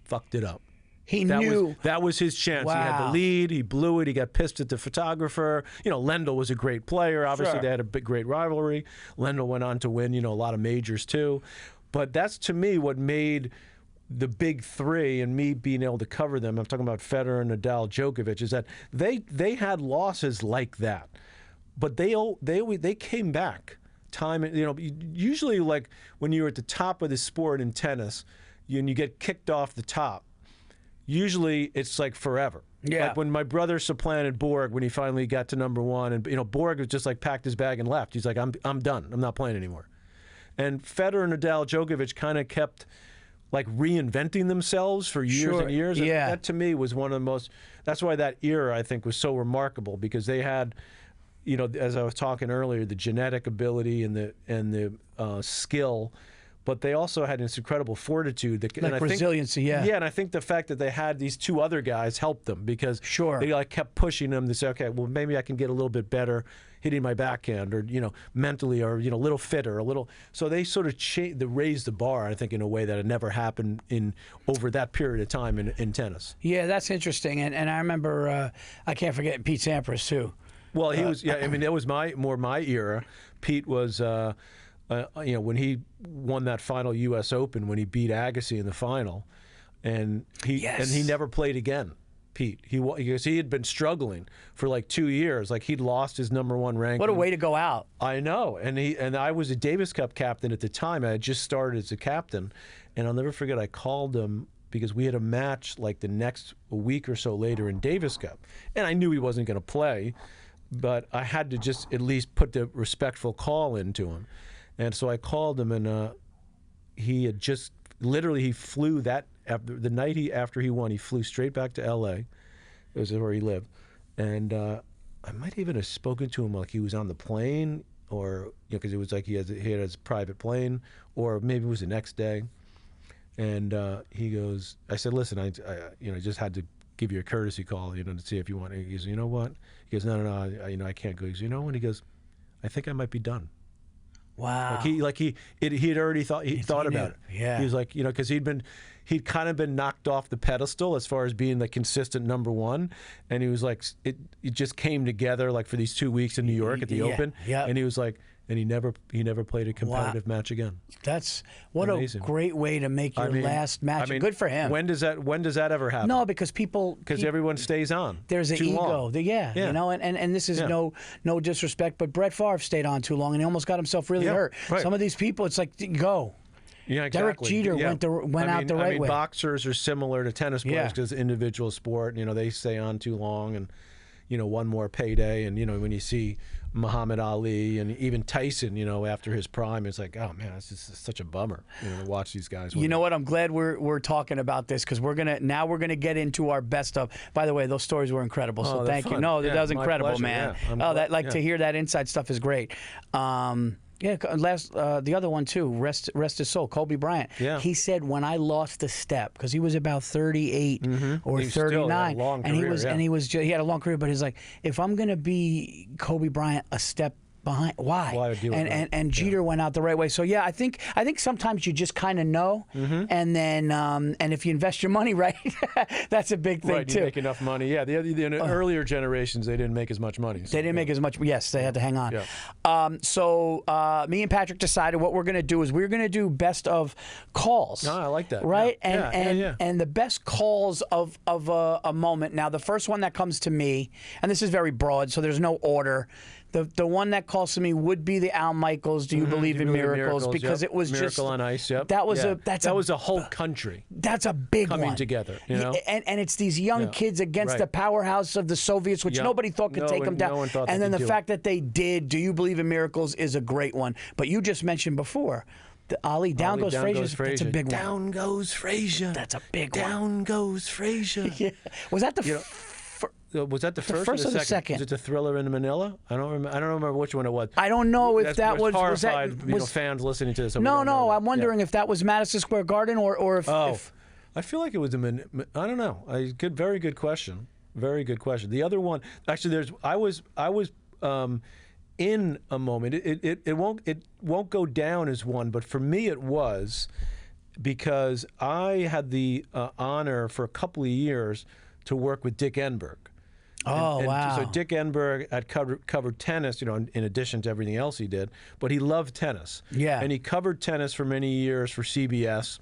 fucked it up. He knew. That was his chance. Wow. He had the lead. He blew it. He got pissed at the photographer. Lendl was a great player. Obviously, Sure. They had a great rivalry. Lendl went on to win, a lot of majors too. But that's, to me, what made the big three, and me being able to cover them, I'm talking about Federer, Nadal, Djokovic, is that they had losses like that. But they came back time. Usually, like when you're at the top of the sport in tennis, and you get kicked off the top, usually it's like forever. Yeah. Like when my brother supplanted Borg when he finally got to number one, and Borg was just like packed his bag and left. He's like, I'm done. I'm not playing anymore. And Federer, Nadal, Djokovic kind of kept like reinventing themselves for years and years. And that to me was one of the most. That's why that era, I think, was so remarkable, because they had, as I was talking earlier, the genetic ability and the skill. But they also had this incredible fortitude, resiliency, yeah. Yeah, and I think the fact that they had these two other guys helped them, because they kept pushing them to say, okay, well, maybe I can get a little bit better hitting my backhand, or mentally, or a little fitter, a little. So they sort of raised the bar, I think, in a way that had never happened over that period of time in tennis. Yeah, that's interesting, and I remember I can't forget Pete Sampras too. Well, he was. Yeah, I mean, that was more my era. Pete was. When he won that final U.S. Open, when he beat Agassi in the final, and he never played again. Pete, because he had been struggling for like 2 years, like he'd lost his #1 ranking. What a way to go out! I know, and I was a Davis Cup captain at the time. I had just started as a captain, and I'll never forget. I called him because we had a match like a week or so later in Davis Cup, and I knew he wasn't going to play, but I had to just at least put the respectful call into him. And so I called him, and he had just he flew the night after he won. He flew straight back to L.A. This is where he lived, and I might even have spoken to him like he was on the plane, or because it was like he had his private plane, or maybe it was the next day. And he goes, I said, listen, I just had to give you a courtesy call, to see if you want. He goes, you know what? He goes, no, I can't go. He goes, and he goes, I think I might be done. Wow. He had already thought about it. Yeah. He was like, because he'd kind of been knocked off the pedestal as far as being the consistent #1, and he was like, it just came together like for these 2 weeks in New York at the Open, and he was like, and he never played a competitive match again. That's amazing. A great way to make your last match. Good for him. When does that ever happen? No, because everyone stays on. There's an ego. And this is no disrespect, but Brett Favre stayed on too long, and he almost got himself really hurt. Right. Some of these people, it's like, go. Yeah, exactly. Derek Jeter went out the right way. Boxers are similar to tennis players because it's individual sport. They stay on too long, and one more payday. And when you see Muhammad Ali and even Tyson, after his prime, it's like, oh man, it's just such a bummer, to watch these guys. You know what? I'm glad we're talking about this, because we're gonna get into our best stuff. By the way, those stories were incredible. So thank you. No, that was incredible, man. Yeah, to hear that inside stuff is great. Yeah, the other one too. Rest his soul, Kobe Bryant. Yeah. He said when I lost a step because he was about 38 or He 39, still had a long and he career, was yeah. and he had a long career. But he's like, if I'm gonna be Kobe Bryant a step behind, why? Why do it right? And Jeter went out the right way. So yeah, I think sometimes you just kind of know, and then and if you invest your money right, that's a big thing Right, too. you make enough money. Yeah, the earlier generations, they didn't make as much money. So, They didn't make as much. Yes, they had to hang on. Yeah. So me and Patrick decided what we're going to do is we're going to do best of calls. Oh, I like that. Right? Yeah. And the best calls of a moment. Now, the first one that comes to me, and this is very broad, so there's no order. The one that calls to me would be the Al Michaels. Do you believe in miracles? Because it was Miracle just on Ice. Yep. that was that was a whole country. That's a big coming one. together. You know, and it's these young kids against the powerhouse of the Soviets, which nobody thought could take them down. No one thought and they then could the do fact that they did. Do you believe in miracles? Is a great one. But you just mentioned before. Ali, down goes Frazier. That's a big one. Down goes Frazier. That's a big one. Down goes Frazier. Yeah. Was that Was that the first or the second? second? Was it the Thriller in Manila? I don't remember which one it was. I don't know if that was horrified. Was that, fans listening to this. No. I'm wondering if that was Madison Square Garden or if. if I feel like it was I don't know. Very good question. Very good question. The other one, actually, I was in a moment. It won't go down as one, but for me it was because I had the honor for a couple of years to work with Dick Enberg. Oh, wow. So Dick Enberg had covered tennis, in addition to everything else he did, but he loved tennis. Yeah. And he covered tennis for many years for CBS.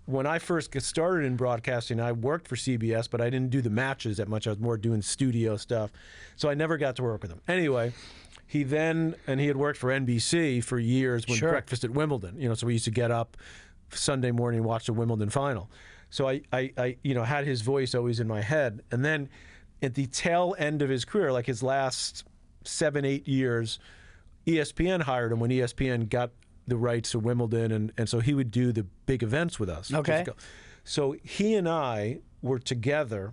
When I first got started in broadcasting, I worked for CBS, but I didn't do the matches that much. I was more doing studio stuff. So I never got to work with him. Anyway, he had worked for NBC for years when Breakfast at Wimbledon, so we used to get up Sunday morning and watch the Wimbledon final. So I had his voice always in my head. And then at the tail end of his career, like his last 7-8 years, ESPN hired him when ESPN got the rights to Wimbledon, and so he would do the big events with us. Okay. So he and I were together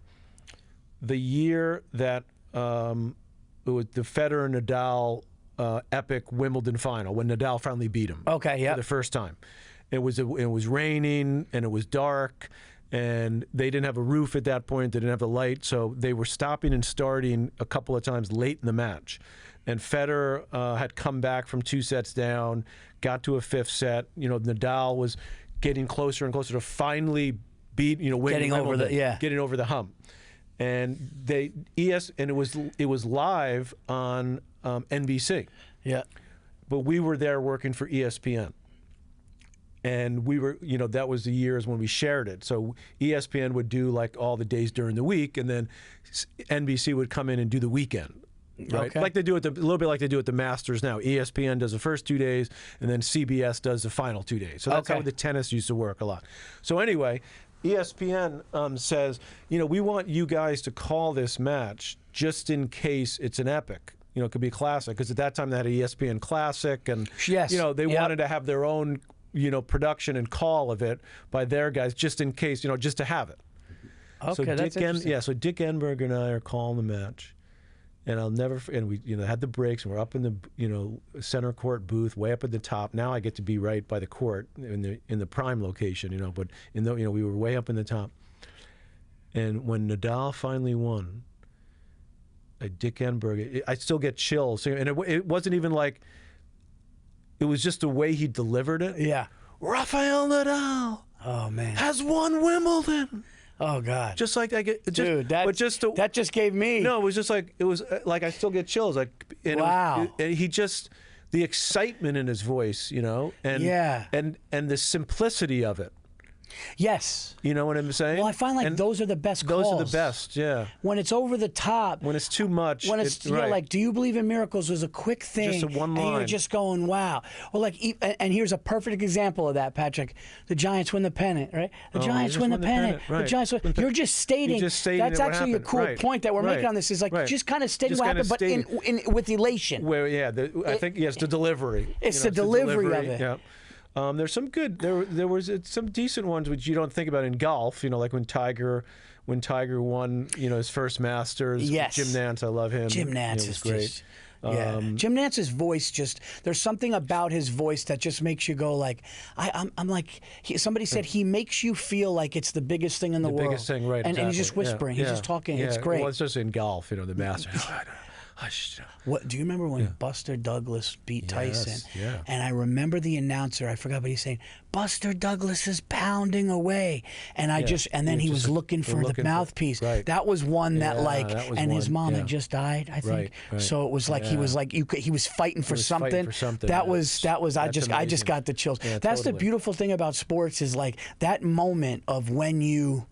the year that it was the Federer-Nadal epic Wimbledon final, when Nadal finally beat him. Okay, yeah. For the first time. It was raining, and it was dark, and they didn't have a roof at that point. They didn't have the light, so they were stopping and starting a couple of times late in the match. And Federer had come back from 2 sets down, got to a 5th set. Nadal was getting closer and closer to finally winning Getting over the hump. And it was live on NBC. Yeah. But we were there working for ESPN. And we were, that was the years when we shared it. So ESPN would do like all the days during the week, and then NBC would come in and do the weekend. Right? Okay. Like they do a little bit like they do at the Masters now. ESPN does the first 2 days, and then CBS does the final 2 days. So that's how the tennis used to work a lot. So anyway, ESPN says, we want you guys to call this match just in case it's an epic. It could be a classic, because at that time they had an ESPN Classic, and they wanted to have their own production and call of it by their guys, just in case, just to have it. Okay, that's interesting. So Dick Enberg and I are calling the match. And I'll never. And we, had the breaks, and we're up in the, center court booth, way up at the top. Now I get to be right by the court in the prime location, But we were way up in the top. And when Nadal finally won, Dick Enberg, I still get chills, and it wasn't even like. It was just the way he delivered it. Yeah. Rafael Nadal. Oh man. Has won Wimbledon. Oh God! Just like I get, dude, that just gave me. No, it was just like I still get chills. Wow! And he just the excitement in his voice, and and the simplicity of it. Yes. You know what I'm saying? Well, I find like those are the best calls. Those are the best, yeah. When it's over the top. When it's too much. When it's like, do you believe in miracles was a quick thing. Just a one line. And you're just going, wow. Well, and here's a perfect example of that, Patrick. The Giants win the pennant, right? The Giants win the pennant. Right. The Giants win. You're just stating. That's actually a cool point that we're making on this. Is like just kind of stating what happened, but with elation. Where I think it's the delivery. It's the delivery of it. Yeah. There's some good. There was some decent ones which you don't think about in golf. Like when Tiger won, his first Masters. Yes. Jim Nantz, I love him. Jim Nantz is is great. just... Yeah, Jim Nance's voice there's something about his voice that just makes you go like, I'm like, somebody said he makes you feel like it's the biggest thing in the world. Biggest thing, right, and he's exactly. just whispering, he's just talking, it's great. Well, it's just in golf, the master. What do you remember when Buster Douglas beat Tyson? Yeah. And I remember the announcer, I forgot, but he's saying, Buster Douglas is pounding away. And and then he was looking for the mouthpiece. Right. That was one that his mom had just died, I think. Right. So it was like he was like he was fighting for something. Fighting for something. That was I just amazing. got the chills. Yeah, That's the totally. beautiful thing about sports is like that moment of when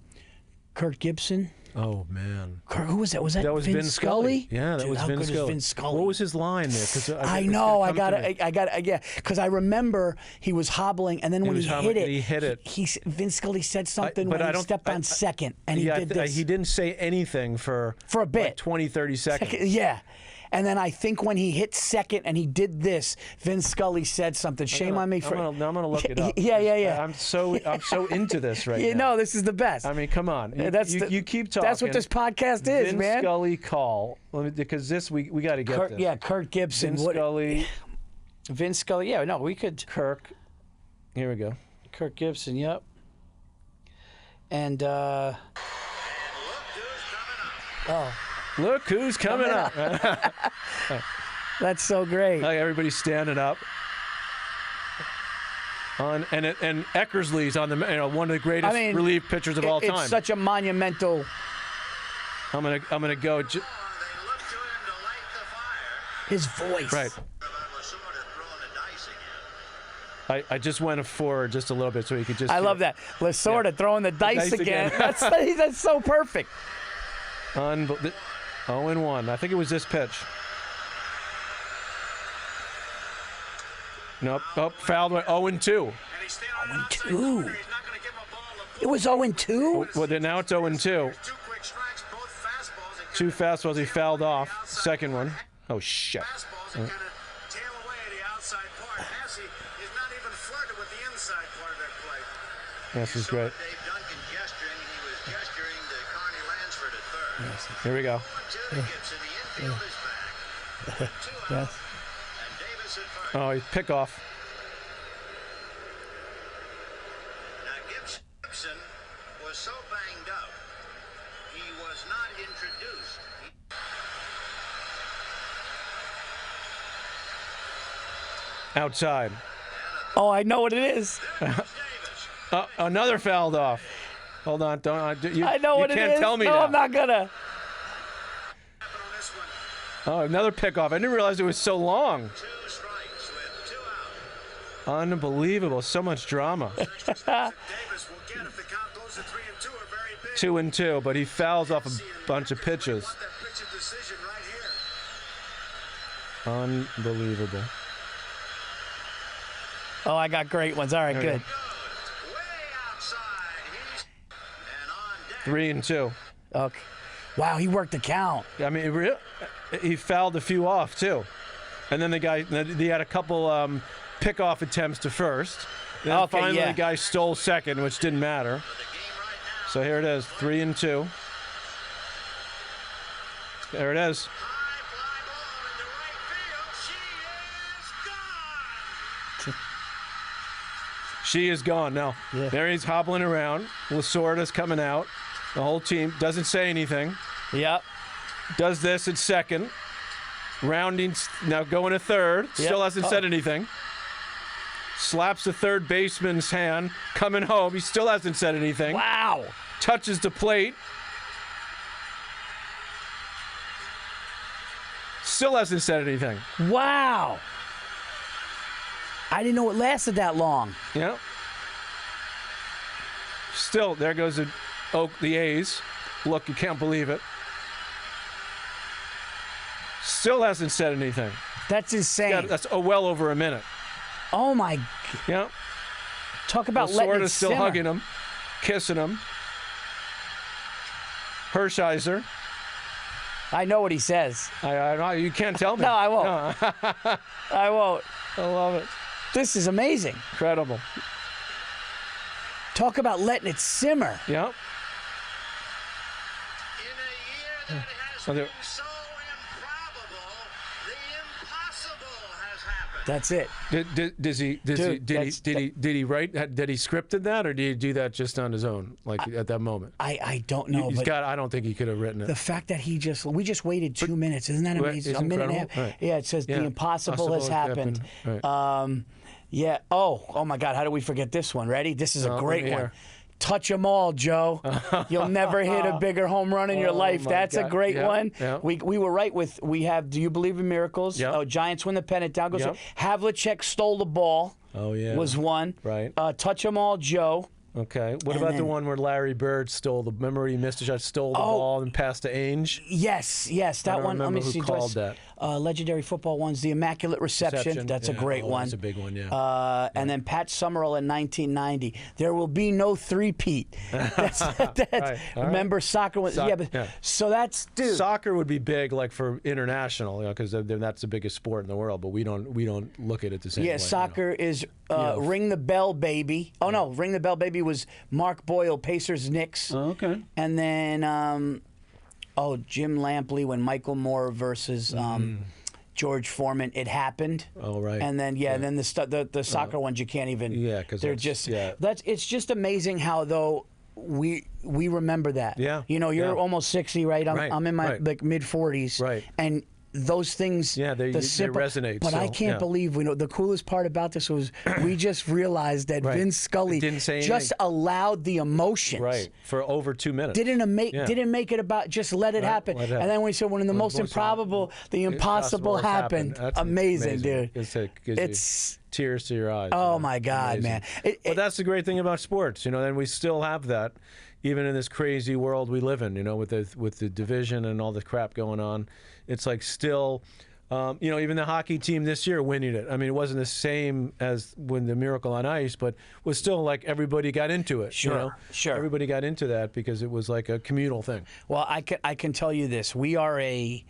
Kurt Gibson. Oh man, Who was that? Was that was Vin Scully? Yeah, that Dude, was how Vin good Scully. is Vin Scully? What was his line there? 'Cause I know. I got it. Yeah, because I remember he was hobbling, and then when he hit it, Vin Scully said something when he stepped on second, and he did this. He didn't say anything for a bit, like 20, 30 seconds. Yeah. And then I think when he hit second and he did this, Vin Scully said something. Shame on me for. I'm gonna look it up. Yeah. I'm so into this right now. You know, this is the best. I mean, come on. You keep talking. That's what this podcast is, Vin man. Scully call. Because we got to get this. Yeah, Kurt Gibson. Scully. Vin Scully. Yeah, no, we could. Kirk. Here we go. Kurt Gibson. Yep. And. Look who's coming up. That's so great. Like everybody's standing up. And Eckersley's on the one of the greatest relief pitchers of all time. It's such a monumental. I'm gonna go. His voice. Right. I just went forward just a little bit so he could just. I love that. Lasorda throwing the dice again. That's so perfect. 0-1. I think it was this pitch. Nope. Oh, fouled. 0-2. 0-2. It was 0-2? Well, then now it's 0-2. Two fastballs. He fouled off. Second one. Oh, shit. This is great. Here we go. Yes. Oh, he pick off. Now Gibson was so banged up, he was not introduced. Outside. Oh, I know what it is. Another fouled off. Hold on, don't you? I know what it is. You can't tell me no, now. I'm not gonna. Oh, another pickoff. I didn't realize it was so long. 2 strikes with 2 out. Unbelievable. So much drama. Davis will get if the count goes to 3-2 are very big. 2-2, but he fouls off a bunch of pitches. Want that pitch of decision right here. Unbelievable. Oh, I got great ones. All right, good. Way outside. And on deck. 3-2. Okay. Wow, he worked the count. I mean, he fouled a few off too, and then he had a couple pickoff attempts to first. Then finally the guy stole second, which didn't matter. So here it is, 3-2. There it is. High fly ball into right field. She is gone. She is gone now. Yeah. There he's hobbling around. Lasorda's coming out. The whole team doesn't say anything. Yep. Does this at second. Rounding, now going to third. Still hasn't said anything. Slaps the third baseman's hand. Coming home. He still hasn't said anything. Wow. Touches the plate. Still hasn't said anything. Wow. I didn't know it lasted that long. Yeah. Still, there goes the A's. Look, you can't believe it. Still hasn't said anything. That's insane. That's well over a minute. Oh, my. Yeah. Talk about letting it still simmer. hugging him, kissing him. Hershiser. I know what he says. I know you can't tell me. No, I won't. No. I won't. I love it. This is amazing. Incredible. Talk about letting it simmer. Yeah. In a year that has been so improbable, the That's it. Did he write? Did he scripted that, or did he do that just on his own, like at that moment? I don't know. I don't think he could have written it. The fact that we just waited 2 minutes, isn't that amazing? It's a minute and a half. incredible. Right. Yeah, it says the impossible has happened. Right. Yeah. Oh my God. How do we forget this one? Ready? This is a great one. hear. Touch 'em all, Joe. You'll never hit a bigger home run in your life. That's a great one. Yeah. We were right with, we have, do you believe in miracles? Yep. Oh, Giants win the pennant. Down goes, Yep. Havlicek stole the ball. Oh, yeah. Was one. Right. Touch 'em all, Joe. Okay. What about the one where Larry Bird remember he missed a shot, stole the ball and passed to Ainge? Yes, that one. Let me see. Who called that? Legendary football ones, the Immaculate Reception. That's a great one. That's a big one, yeah. And then Pat Summerall in 1990. There will be no three-peat. Right. Remember soccer? So that's, dude. Soccer would be big, like for international, because that's the biggest sport in the world. But we don't look at it the same way. Yeah, soccer is Ring the Bell Baby. Oh no, Ring the Bell Baby was Mark Boyle, Pacers, Knicks. Oh, okay. And then Jim Lampley when Michael Moore versus George Foreman. It happened. Oh right. And then and then the soccer ones you can't even. Yeah, because they're it's just amazing how though we remember that. Yeah. You know, you're almost 60, right? I'm in my like mid 40s. Right. And those things, they resonate. But I can't believe the coolest part about this was we just realized that Vince Scully just allowed the emotions for over 2 minutes. Didn't make it about just let it happen. And then when he said when the most improbable, the impossible happened. Amazing, dude. It's tears to your eyes. Oh my God, man! But that's the great thing about sports, and we still have that, even in this crazy world we live in. With the division and all the crap going on. It's like still, even the hockey team this year winning it. I mean, it wasn't the same as when the Miracle on Ice, but was still like everybody got into it. Sure. Everybody got into that because it was like a communal thing. Well, I can tell you this: we are a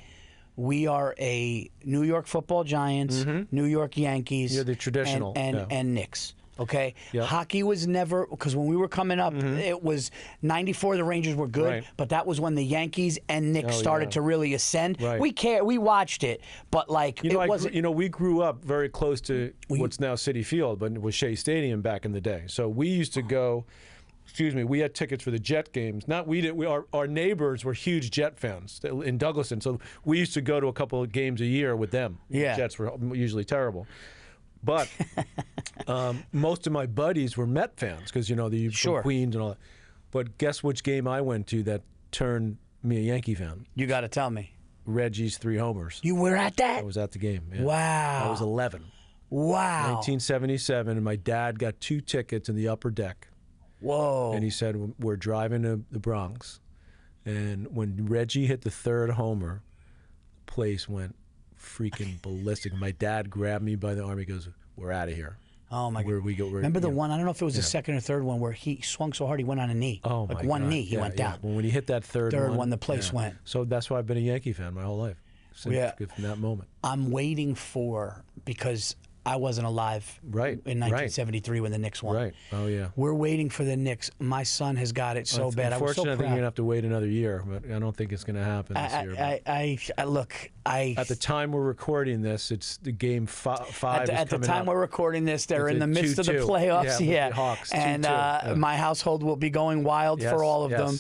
New York Football Giants, New York Yankees. You're the traditional and Knicks. Okay, yep. Hockey was never, because when we were coming up, it was 94. The Rangers were good, but that was when the Yankees and Knicks started to really ascend. Right. We watched it, but like it wasn't. We grew up very close to what's now Citi Field, but it was Shea Stadium back in the day. So we used to go. We had tickets for the Jet games. Our neighbors were huge Jet fans in Douglaston, so we used to go to a couple of games a year with them. Yeah. The Jets were usually terrible. But most of my buddies were Met fans because, from Queens and all that. But guess which game I went to that turned me a Yankee fan? You got to tell me. Reggie's 3 homers. You were at that? I was at the game. Yeah. Wow. I was 11. Wow. 1977, and my dad got 2 tickets in the upper deck. Whoa. And he said, we're driving to the Bronx. And when Reggie hit the 3rd homer, the place went freaking ballistic. My dad grabbed me by the arm. He goes, "We're out of here." Oh my God! We go. Remember the one? I don't know if it was the second or third one where he swung so hard he went on a knee. Oh my God! One knee, he went down. Well, when he hit that third one, the place went. So that's why I've been a Yankee fan my whole life. From that moment. I'm waiting because I wasn't alive in 1973 when the Knicks won. Right. Oh, yeah. We're waiting for the Knicks. My son has got it so bad. Unfortunately, I was so proud. I think you're going to have to wait another year, but I don't think it's going to happen this year. At the time we're recording this, it's the game 5 is coming At the time we're recording this, they're in the midst of the playoffs. Yeah. The Hawks, and my household will be going wild for all of them.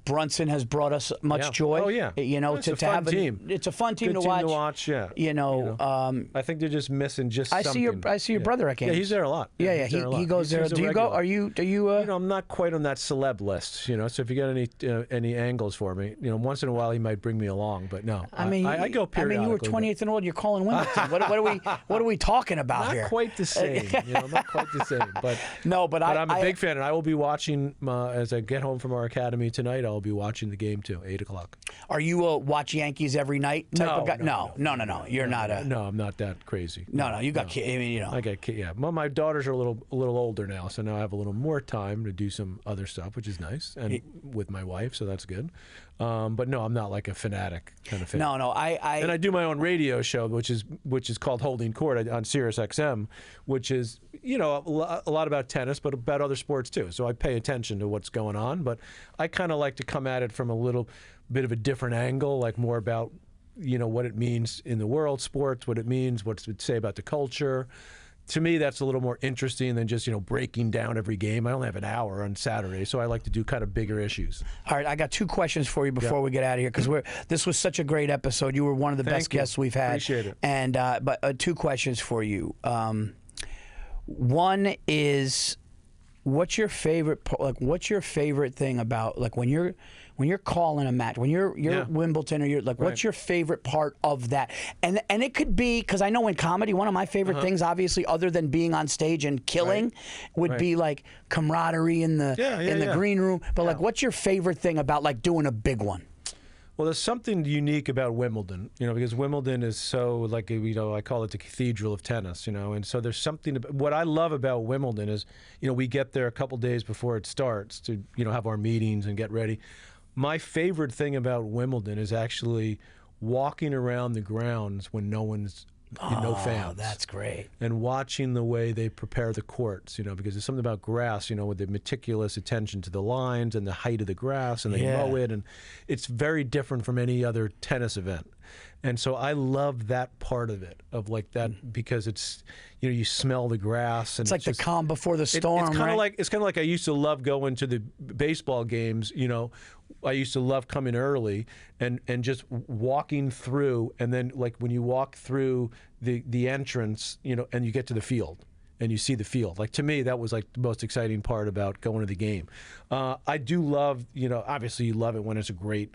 Brunson has brought us much joy. Oh, yeah. It's a fun team. It's a fun team to watch. I think they're just missing something. I see your brother at games. Yeah, he's there a lot. He goes there. Do you go? Are you? I'm not quite on that celeb list. So if you got any angles for me, once in a while he might bring me along. But no, I go periodically. I mean, you were 28th and old. You're calling Wimbledon. What are we talking about here? Not quite the same. Not quite the same. But but I'm a big fan, and I will be watching as I get home from our academy tonight. I'll be watching the game too, 8:00. Are you a watch Yankees every night type of guy? No. You're not a. No, I'm not that crazy. No, you got kids. I mean, I got kids. Yeah, well, my daughters are a little older now, so now I have a little more time to do some other stuff, which is nice, and with my wife, so that's good. But no, I'm not like a fanatic kind of fan. No, and I do my own radio show, which is called Holding Court on Sirius XM, which is a lot about tennis, but about other sports too. So I pay attention to what's going on, but I kind of like to come at it from a little bit of a different angle, like more about what it means in the world, sports, what it means, what it say about the culture. To me, that's a little more interesting than just, breaking down every game. I only have an hour on Saturday, so I like to do kind of bigger issues. All right, I got 2 questions for you before we get out of here, because this was such a great episode. You were one of the best guests we've had. Appreciate it. And but 2 questions for you. One is, what's your favorite thing about, like, when you're calling a match, when you're Wimbledon, or you're like, what's your favorite part of that? And it could be, because I know in comedy, one of my favorite things, obviously, other than being on stage and killing, would be like camaraderie in the green room. But like, what's your favorite thing about like doing a big one? Well, there's something unique about Wimbledon, because Wimbledon is so, like, I call it the cathedral of tennis, and so there's something what I love about Wimbledon is, we get there a couple days before it starts to, have our meetings and get ready. My favorite thing about Wimbledon is actually walking around the grounds when no fans. That's great. And watching the way they prepare the courts, because there's something about grass, with the meticulous attention to the lines and the height of the grass, and they mow it, and it's very different from any other tennis event. And so I love that part of it, of like that, because it's, you smell the grass, and it's like the calm before the storm. It's kind of like I used to love going to the baseball games. I used to love coming early and just walking through, and then like when you walk through the entrance, and you get to the field and you see the field. Like, to me, that was like the most exciting part about going to the game. I do love, obviously you love it when it's a great,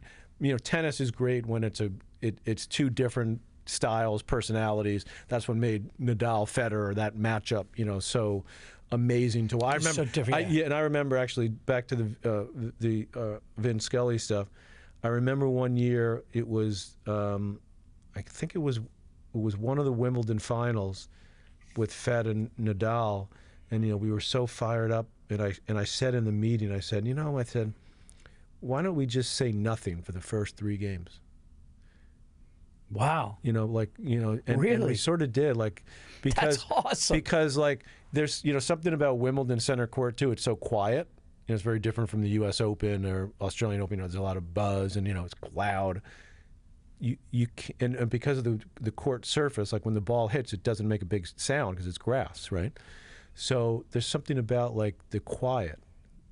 tennis is great when it's 2 different styles, personalities. That's what made Nadal Federer, that matchup, so amazing to watch. I remember, so different, and I remember actually back to the Vin Scully stuff. I remember one year it was, I think it was one of the Wimbledon finals with Fed and Nadal, and we were so fired up, and I said in the meeting, I said, why don't we just say nothing for the first 3 games? Wow. And Really? we sort of did, like, because that's awesome. Because like there's something about Wimbledon center court too. It's so quiet. It's very different from the U.S. Open or Australian Open. There's a lot of buzz, and it's loud. You can, and because of the court surface, like when the ball hits, it doesn't make a big sound because it's grass, right? So there's something about like the quiet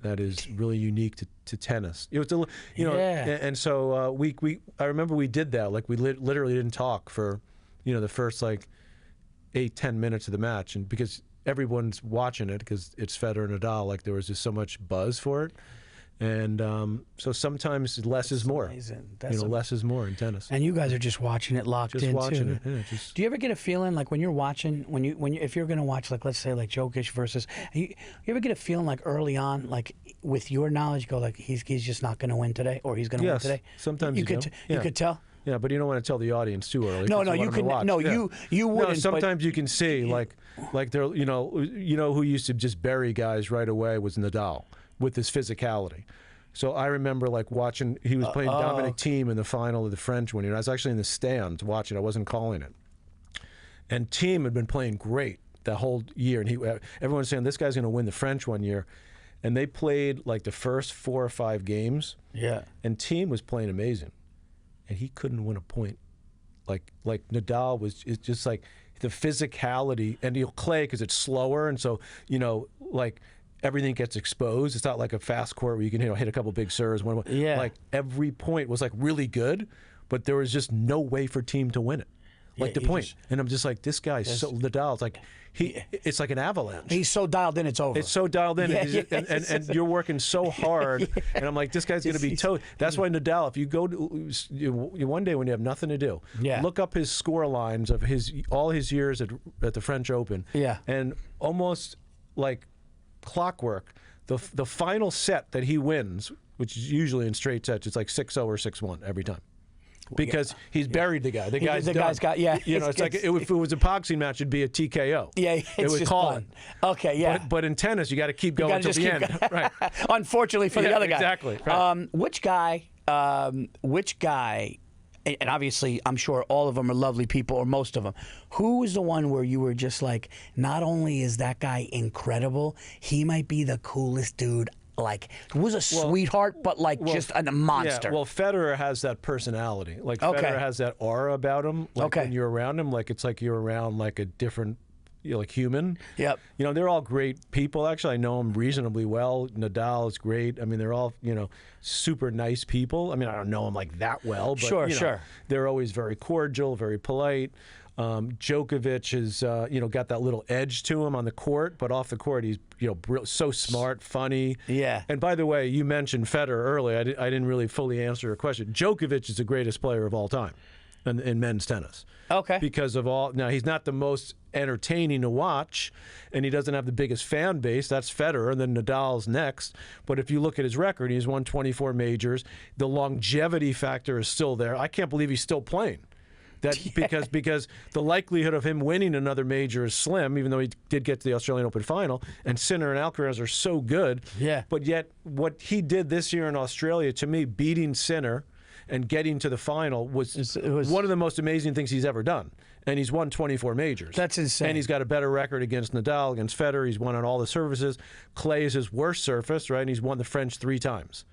that is really unique to tennis. It was, and so I remember we did that. Like, we literally didn't talk for, the first like 8-10 minutes of the match, and because everyone's watching it because it's Federer and Nadal, like there was just so much buzz for it. And so sometimes less is more. Amazing. Less is more in tennis. And you guys are just watching it locked Just in watching too. it. Yeah, just. Do you ever get a feeling like when you're watching, if you're going to watch, like, let's say like Djokovic versus, you ever get a feeling like early on, like with your knowledge, you go like he's just not going to win today, or he's going to win today? Sometimes you could do. You could tell. Yeah, but you don't want to tell the audience too early. No, you could. No, you wouldn't. No, sometimes you can see like they're who used to just bury guys right away was Nadal with his physicality. So I remember like watching, he was playing Dominic Thiem in the final of the French one. I was actually in the stands watching. I wasn't calling it. And Thiem had been playing great the whole year, and everyone's saying this guy's going to win the French one year. And they played like the first 4 or 5 games. Yeah. And Thiem was playing amazing, and he couldn't win a point. Like Nadal it's just like the physicality, and he'll play because it's slower, and so like everything gets exposed. It's not like a fast court where you can hit a couple big serves. Yeah. Like every point was like really good, but there was just no way for Thiem to win it. Like the point. And I'm just like, this guy's so Nadal's like it's like an avalanche. He's so dialed in, it's over. It's so dialed in, Yeah, and you're working so hard, and I'm like, this guy's going to be toast. That's why Nadal, if you go to one day when you have nothing to do, look up his score lines of all his years at the French Open, and almost like clockwork, the final set that he wins, which is usually in straight sets, it's like 6-0 or 6-1 every time. Because he's buried the guy. The guy's got it's like if it was a boxing match, it'd be a TKO. Yeah, it would call it. Okay, yeah. But in tennis, you got to keep going until the end. Right. Unfortunately for the other guy. Exactly. Right. Which guy? And obviously, I'm sure all of them are lovely people, or most of them. Who was the one where you were just like, not only is that guy incredible, he might be the coolest dude was a sweetheart, but just a monster. Yeah, well, Federer has that personality. Like Okay. Federer has that aura about him. Like Okay. when you're around him, like it's like you're around like a different, like human. Yep. They're all great people. Actually, I know them reasonably well. Nadal is great. I mean, they're all super nice people. I mean, I don't know them like that well, but Sure. they're always very cordial, very polite. Djokovic has got that little edge to him on the court, but off the court he's so smart, funny. Yeah. And by the way, you mentioned Federer earlier. I didn't really fully answer your question. Djokovic is the greatest player of all time in men's tennis. Okay. Because of all, now he's not the most entertaining to watch, and he doesn't have the biggest fan base. That's Federer, and then Nadal's next. But if you look at his record, he's won 24 majors. The longevity factor is still there. I can't believe he's still playing. Because the likelihood of him winning another major is slim, even though he did get to the Australian Open final. And Sinner and Alcaraz are so good. Yeah. But yet, what he did this year in Australia, to me, beating Sinner and getting to the final was one of the most amazing things he's ever done. And he's won 24 majors. That's insane. And he's got a better record against Nadal, against Federer. He's won on all the surfaces. Clay is his worst surface, right? And he's won the French 3 times.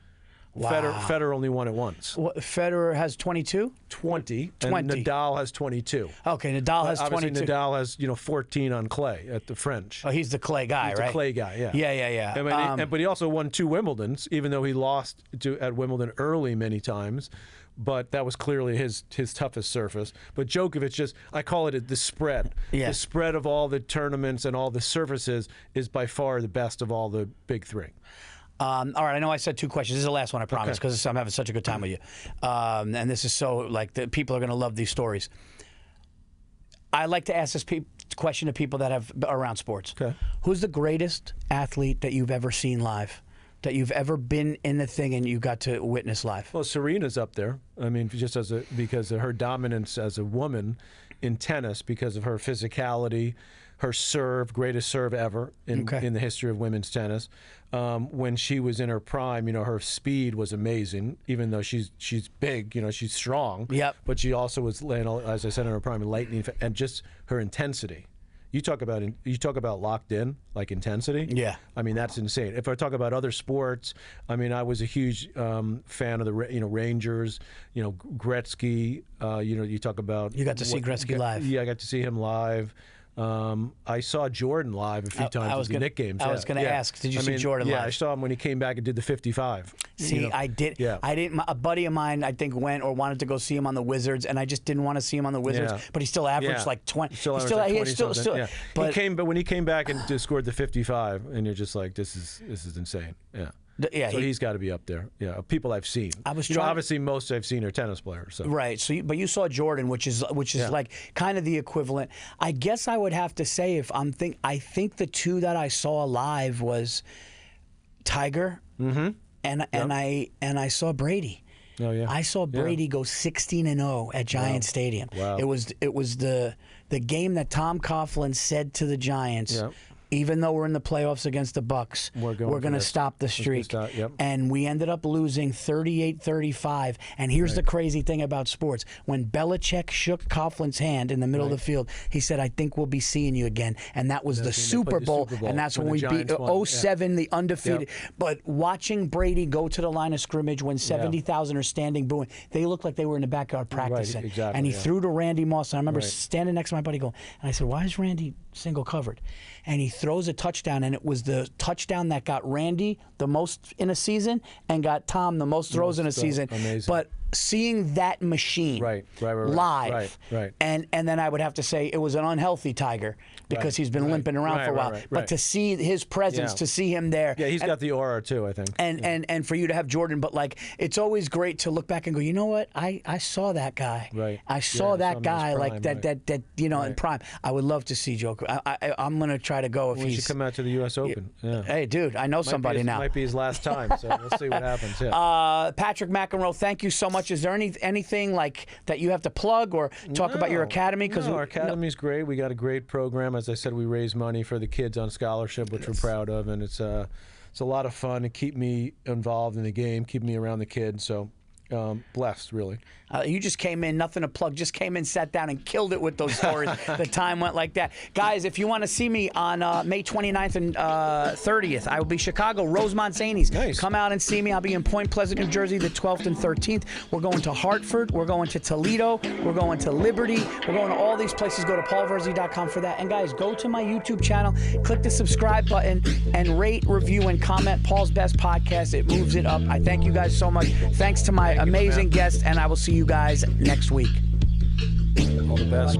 Wow. Federer only won it once. Federer has 22? 20. 20. And Nadal has 22. Okay, Nadal has Obviously, 22. Nadal has 14 on clay at the French. Oh, he's the clay guy, He's right? a clay guy, yeah. Yeah. I mean, but he also won 2 Wimbledons, even though he lost at Wimbledon early many times. But that was clearly his toughest surface. But Djokovic I call it the spread. Yeah. The spread of all the tournaments and all the surfaces is by far the best of all the big 3. All right, I know I said 2 questions. This is the last one, I promise, because I'm having such a good time with you. And this is so, people are going to love these stories. I like to ask this question to people that have around sports. Okay. Who's the greatest athlete that you've ever seen live? That you've ever been in the thing and you got to witness live? Well, Serena's up there. I mean, because of her dominance as a woman in tennis, because of her physicality, her serve, greatest serve ever in the history of women's tennis. When she was in her prime, her speed was amazing. Even though she's big, she's strong. Yep. But she also was, as I said, in her prime, lightning, and just her intensity. You talk about locked in, like intensity. Yeah. I mean, that's insane. If I talk about other sports, I mean, I was a huge fan of the Rangers. Gretzky. You talk about. You got to see Gretzky live. Yeah, I got to see him live. I saw Jordan live a few times at the Knicks games. I was going to ask, did you see Jordan live? Yeah, I saw him when he came back and did the 55. See, I did. Yeah. I didn't. A buddy of mine, I think, went or wanted to go see him on the Wizards, and I just didn't want to see him on the Wizards. But he still averaged like 20. Still. Yeah. But when he came back and just scored the 55, and you're just like, this is insane. Yeah. Yeah, so he's got to be up there. Yeah, people I've seen. Obviously, most I've seen are tennis players. So. Right. So, but you saw Jordan, which is like kind of the equivalent. I guess I would have to say I think the 2 that I saw live was Tiger, and I saw Brady. Oh yeah. I saw Brady go 16-0 at Giants Stadium. Wow. It was the game that Tom Coughlin said to the Giants. Yep. Even though we're in the playoffs against the Bucks, we're going to stop the streak. And we ended up losing 38-35. And here's the crazy thing about sports. When Belichick shook Coughlin's hand in the middle of the field, he said, I think we'll be seeing you again. And that was the Super Bowl. And that's when we beat 07, the undefeated. But watching Brady go to the line of scrimmage when 70,000 are standing booing, they looked like they were in the backyard practicing. Right, exactly, and he threw to Randy Moss. And I remember standing next to my buddy going, and I said, why is Randy single covered? And he throws a touchdown, and it was the touchdown that got Randy the most in a season and got Tom the most throws in a season. Amazing. But seeing that machine live, and then I would have to say it was an unhealthy Tiger because he's been limping around for a while. But to see his presence, to see him there. Yeah, he's got the aura too, I think. And for you to have Jordan, but it's always great to look back and go, you know what? I saw that guy. Right. I saw that guy that in prime. I would love to see Joker. I'm going to try to go if he should come out to the U.S. Open. Yeah. Hey, dude, I know somebody now. Might be his last time, so we'll see what happens. Yeah. Patrick McEnroe, thank you so much. Is there anything that you have to plug or talk about your academy? Because our academy's great. We got a great program. As I said, we raise money for the kids on scholarship, which we're proud of, and it's a lot of fun to keep me involved in the game, keep me around the kids. So Blessed, really. You just came in, nothing to plug, just came in, sat down, and killed it with those stories. The time went like that. Guys, if you want to see me on May 29th and 30th, I will be Chicago, Rosemont Zanies. Nice. Come out and see me. I'll be in Point Pleasant, New Jersey, the 12th and 13th. We're going to Hartford. We're going to Toledo. We're going to Liberty. We're going to all these places. Go to paulvirzi.com for that. And guys, go to my YouTube channel, click the subscribe button, and rate, review, and comment Paul's Best Podcast. It moves it up. I thank you guys so much. Thanks to my amazing guest, and I will see you guys next week. All the best.